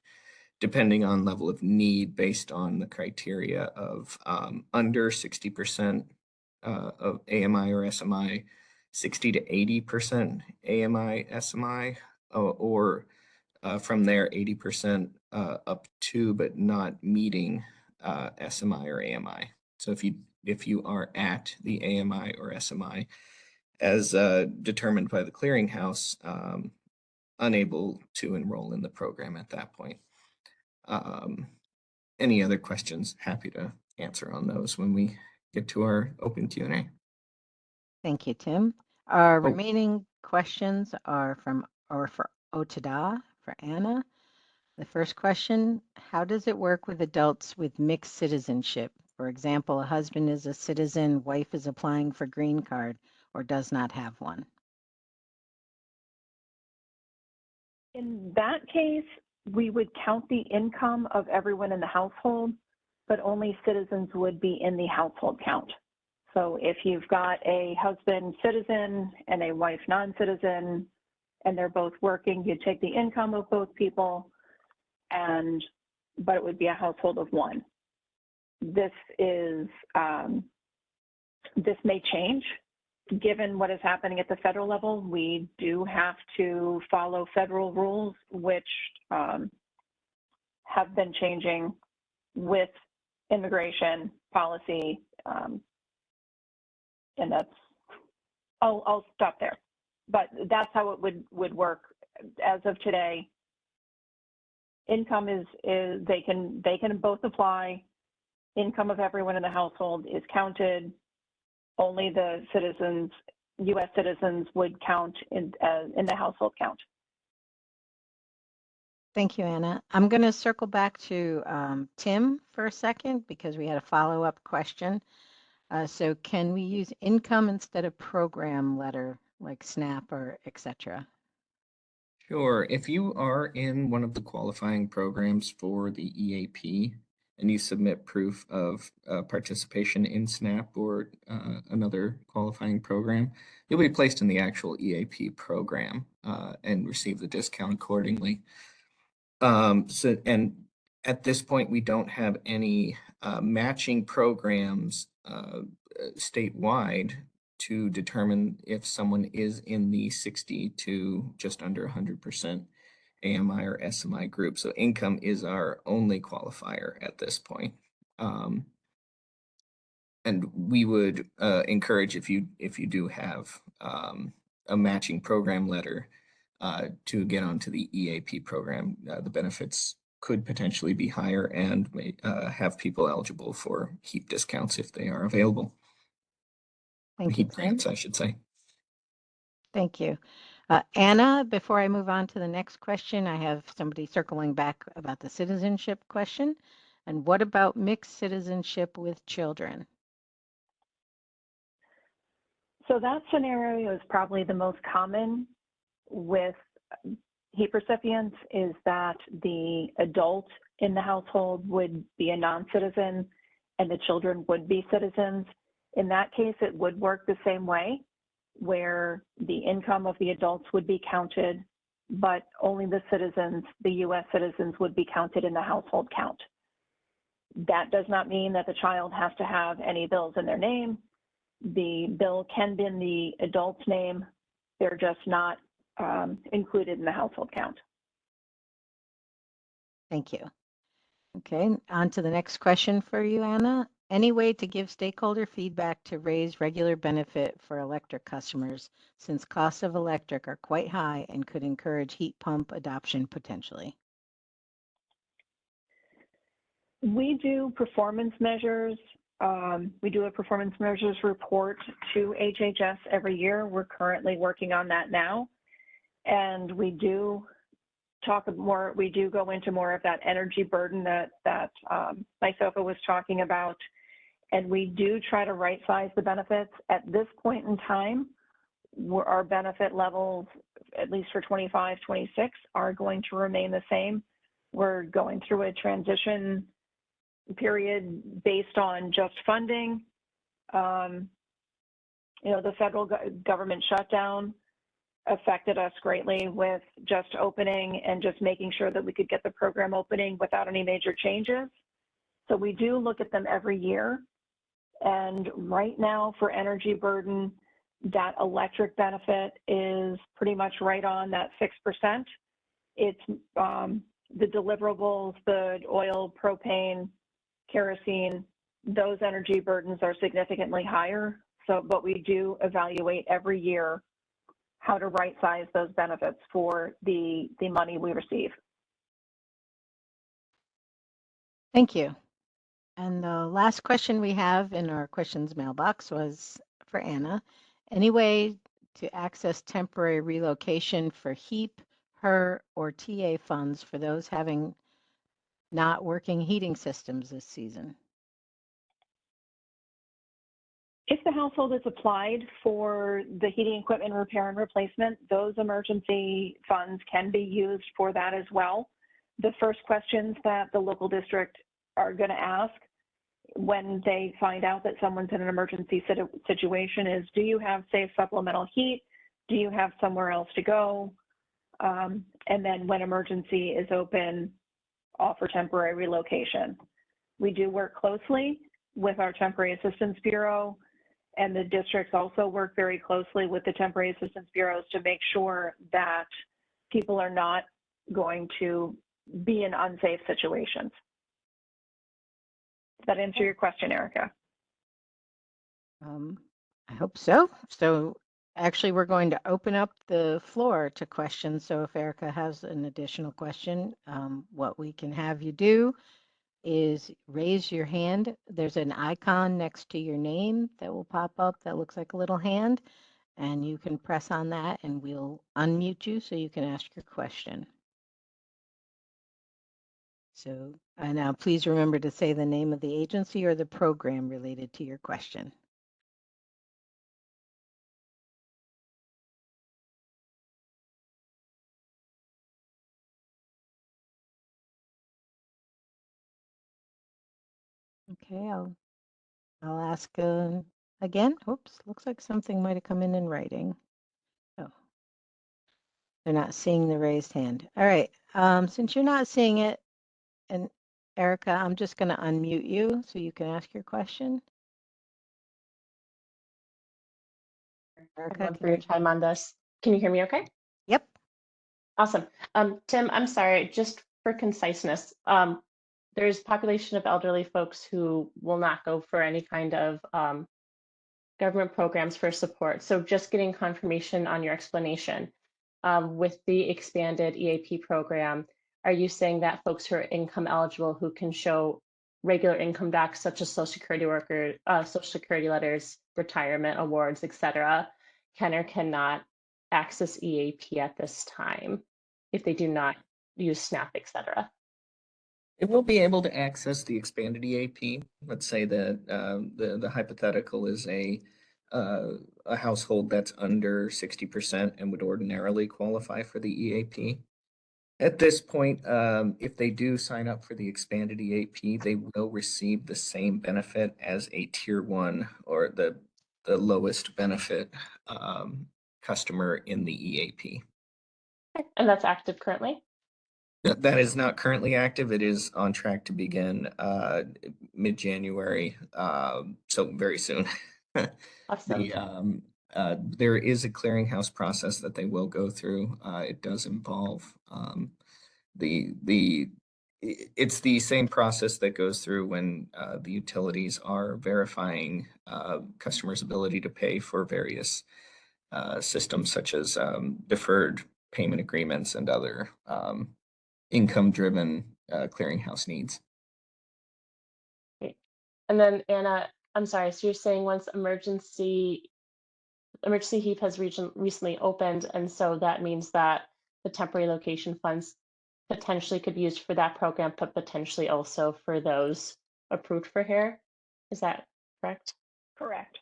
depending on level of need based on the criteria of under 60% of AMI or SMI, 60 to 80% AMI, SMI, or from there 80% up to but not meeting SMI or AMI. So if you are at the AMI or SMI as determined by the clearinghouse, unable to enroll in the program at that point. Any other questions? Happy to answer on those when we get to our open Q&A. Thank you, Tim. Our Oh. remaining questions are for Otada, for Anna. The first question, how does it work with adults with mixed citizenship? For example, a husband is a citizen, wife is applying for green card or does not have one. In that case, we would count the income of everyone in the household, but only citizens would be in the household count. So if you've got a husband citizen and a wife non-citizen, and they're both working, you'd take the income of both people, but it would be a household of one. This may change. Given what is happening at the federal level, we do have to follow federal rules, which have been changing with immigration policy. And I'll stop there. But that's how it would work as of today. Income is they can both apply. Income of everyone in the household is counted. Only the citizens, U.S. citizens, would count in the household count. Thank you, Anna. I'm going to circle back to Tim for a second because we had a follow-up question. So can we use income instead of program letter like SNAP or etc.? Sure. If you are in one of the qualifying programs for the EAP and you submit proof of participation in SNAP or another qualifying program, you'll be placed in the actual EAP program and receive the discount accordingly. And at this point, we don't have any matching programs statewide to determine if someone is in the 60 to just under 100% AMI or SMI group. So income is our only qualifier at this point. And we would encourage if you do have a matching program letter to get onto the EAP program, the benefits could potentially be higher and may have people eligible for HEAP discounts if they are available. Thank you, HEAP Tim. grants, I should say. Thank you. Anna, before I move on to the next question, I have somebody circling back about the citizenship question. And what about mixed citizenship with children? So that scenario is probably the most common with HEAP recipients, is that the adult in the household would be a non-citizen and the children would be citizens. In that case, it would work the same way, where the income of the adults would be counted, but only the citizens, the U.S. citizens, would be counted in the household count. That does not mean that the child has to have any bills in their name. The bill can be in the adult's name. They're just not included in the household count. Thank you. Okay, on to the next question for you, Anna. Any way to give stakeholder feedback to raise regular benefit for electric customers, since costs of electric are quite high and could encourage heat pump adoption potentially? We do performance measures. We do a performance measures report to HHS every year. We're currently working on that now. And we do talk more, we do go into more of that energy burden that Mysofa was talking about. And we do try to right size the benefits. At this point in time, our benefit levels, at least for 25, 26, are going to remain the same. We're going through a transition period based on just funding. The federal government shutdown affected us greatly with just opening and just making sure that we could get the program opening without any major changes. So we do look at them every year. And right now for energy burden, that electric benefit is pretty much right on that 6%. It's the deliverables, the oil, propane, kerosene, those energy burdens are significantly higher. So, but we do evaluate every year how to right size those benefits for the money we receive. Thank you. And the last question we have in our questions mailbox was for Anna. Any way to access temporary relocation for HEAP, HER, or TA funds for those having not working heating systems this season? If the household is applied for the heating equipment repair and replacement, those emergency funds can be used for that as well. The first questions that the local district are going to ask when they find out that someone's in an emergency situation is, do you have safe supplemental heat? Do you have somewhere else to go? And then when emergency is open, offer temporary relocation. We do work closely with our Temporary Assistance Bureau, and the districts also work very closely with the Temporary Assistance Bureaus to make sure that people are not going to be in unsafe situations. Does that answer your question, Erica? I hope so. So actually, we're going to open up the floor to questions. So if Erica has an additional question, what we can have you do is raise your hand. There's an icon next to your name that will pop up that looks like a little hand, and you can press on that and we'll unmute you so you can ask your question. So now please remember to say the name of the agency or the program related to your question. Okay, I'll ask again. Oops, looks like something might have come in writing. Oh, they're not seeing the raised hand. All right, since you're not seeing it, and Erica, I'm just going to unmute you so you can ask your question. Erica, Everyone for your time on this. Can you hear me okay? Yep. Awesome. Tim, I'm sorry, just for conciseness, there's a population of elderly folks who will not go for any kind of government programs for support. So just getting confirmation on your explanation. With the expanded EAP program, are you saying that folks who are income eligible who can show regular income docs such as Social Security worker, Social Security letters, retirement awards, et cetera, can or cannot access EAP at this time if they do not use SNAP, et cetera? It will be able to access the expanded EAP. Let's say that the hypothetical is a household that's under 60% and would ordinarily qualify for the EAP. At this point, if they do sign up for the expanded EAP, they will receive the same benefit as a tier 1 or the lowest benefit customer in the EAP. And that's active currently? That is not currently active. It is on track to begin mid-January, so very soon. Awesome. There is a clearinghouse process that they will go through. It does involve it's the same process that goes through when the utilities are verifying customers' ability to pay for various systems such as deferred payment agreements and other income-driven clearinghouse needs. Great. And then Anna, I'm sorry, so you're saying once emergency heap has recently opened, and so that means that the temporary location funds potentially could be used for that program, but potentially also for those approved for hair. Is that correct? Correct.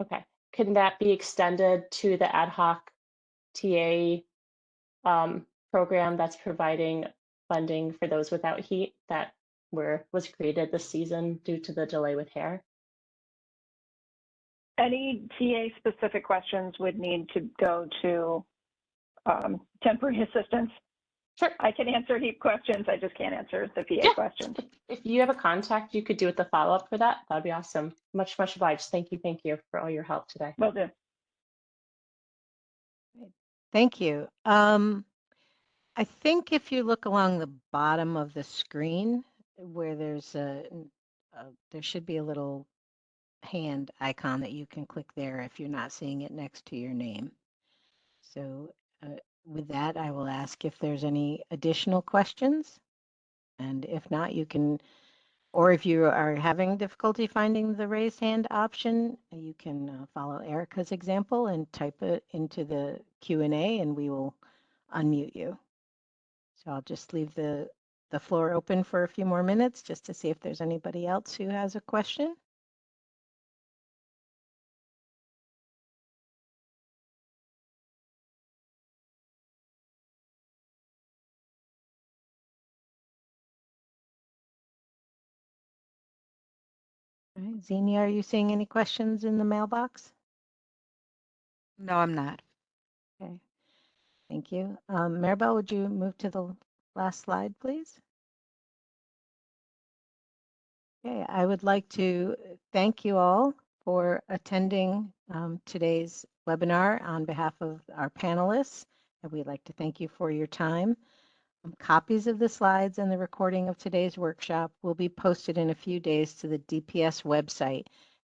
Okay. Can that be extended to the ad hoc TA program that's providing funding for those without heat that was created this season due to the delay with hair? Any TA specific questions would need to go to temporary assistance. Sure. I can answer HEAP questions. I just can't answer the PA questions. If you have a contact, you could do with the follow-up for that. That'd be awesome. Much obliged. Thank you for all your help today. Will do. Thank you. I think if you look along the bottom of the screen where there's there should be a little hand icon that you can click there if you're not seeing it next to your name. So with that, I will ask if there's any additional questions. And if not, you can, or if you are having difficulty finding the raise hand option, you can follow Erica's example and type it into the Q&A and we will unmute you. So I'll just leave the floor open for a few more minutes just to see if there's anybody else who has a question. All right, Xenia, are you seeing any questions in the mailbox? No, I'm not. Okay, thank you. Maribel, would you move to the last slide, please? Okay, I would like to thank you all for attending today's webinar on behalf of our panelists, and we'd like to thank you for your time. Copies of the slides and the recording of today's workshop will be posted in a few days to the DPS website,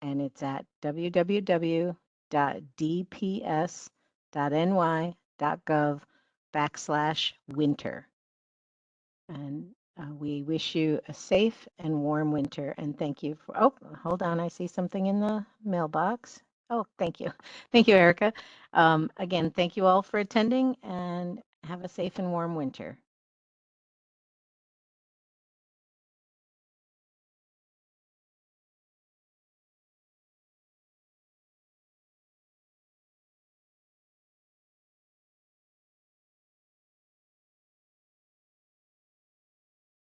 and it's at www.dps.ny.gov/winter. And we wish you a safe and warm winter. And thank you for, oh, hold on, I see something in the mailbox. Oh, thank you. Thank you, Erica. Again, thank you all for attending and have a safe and warm winter.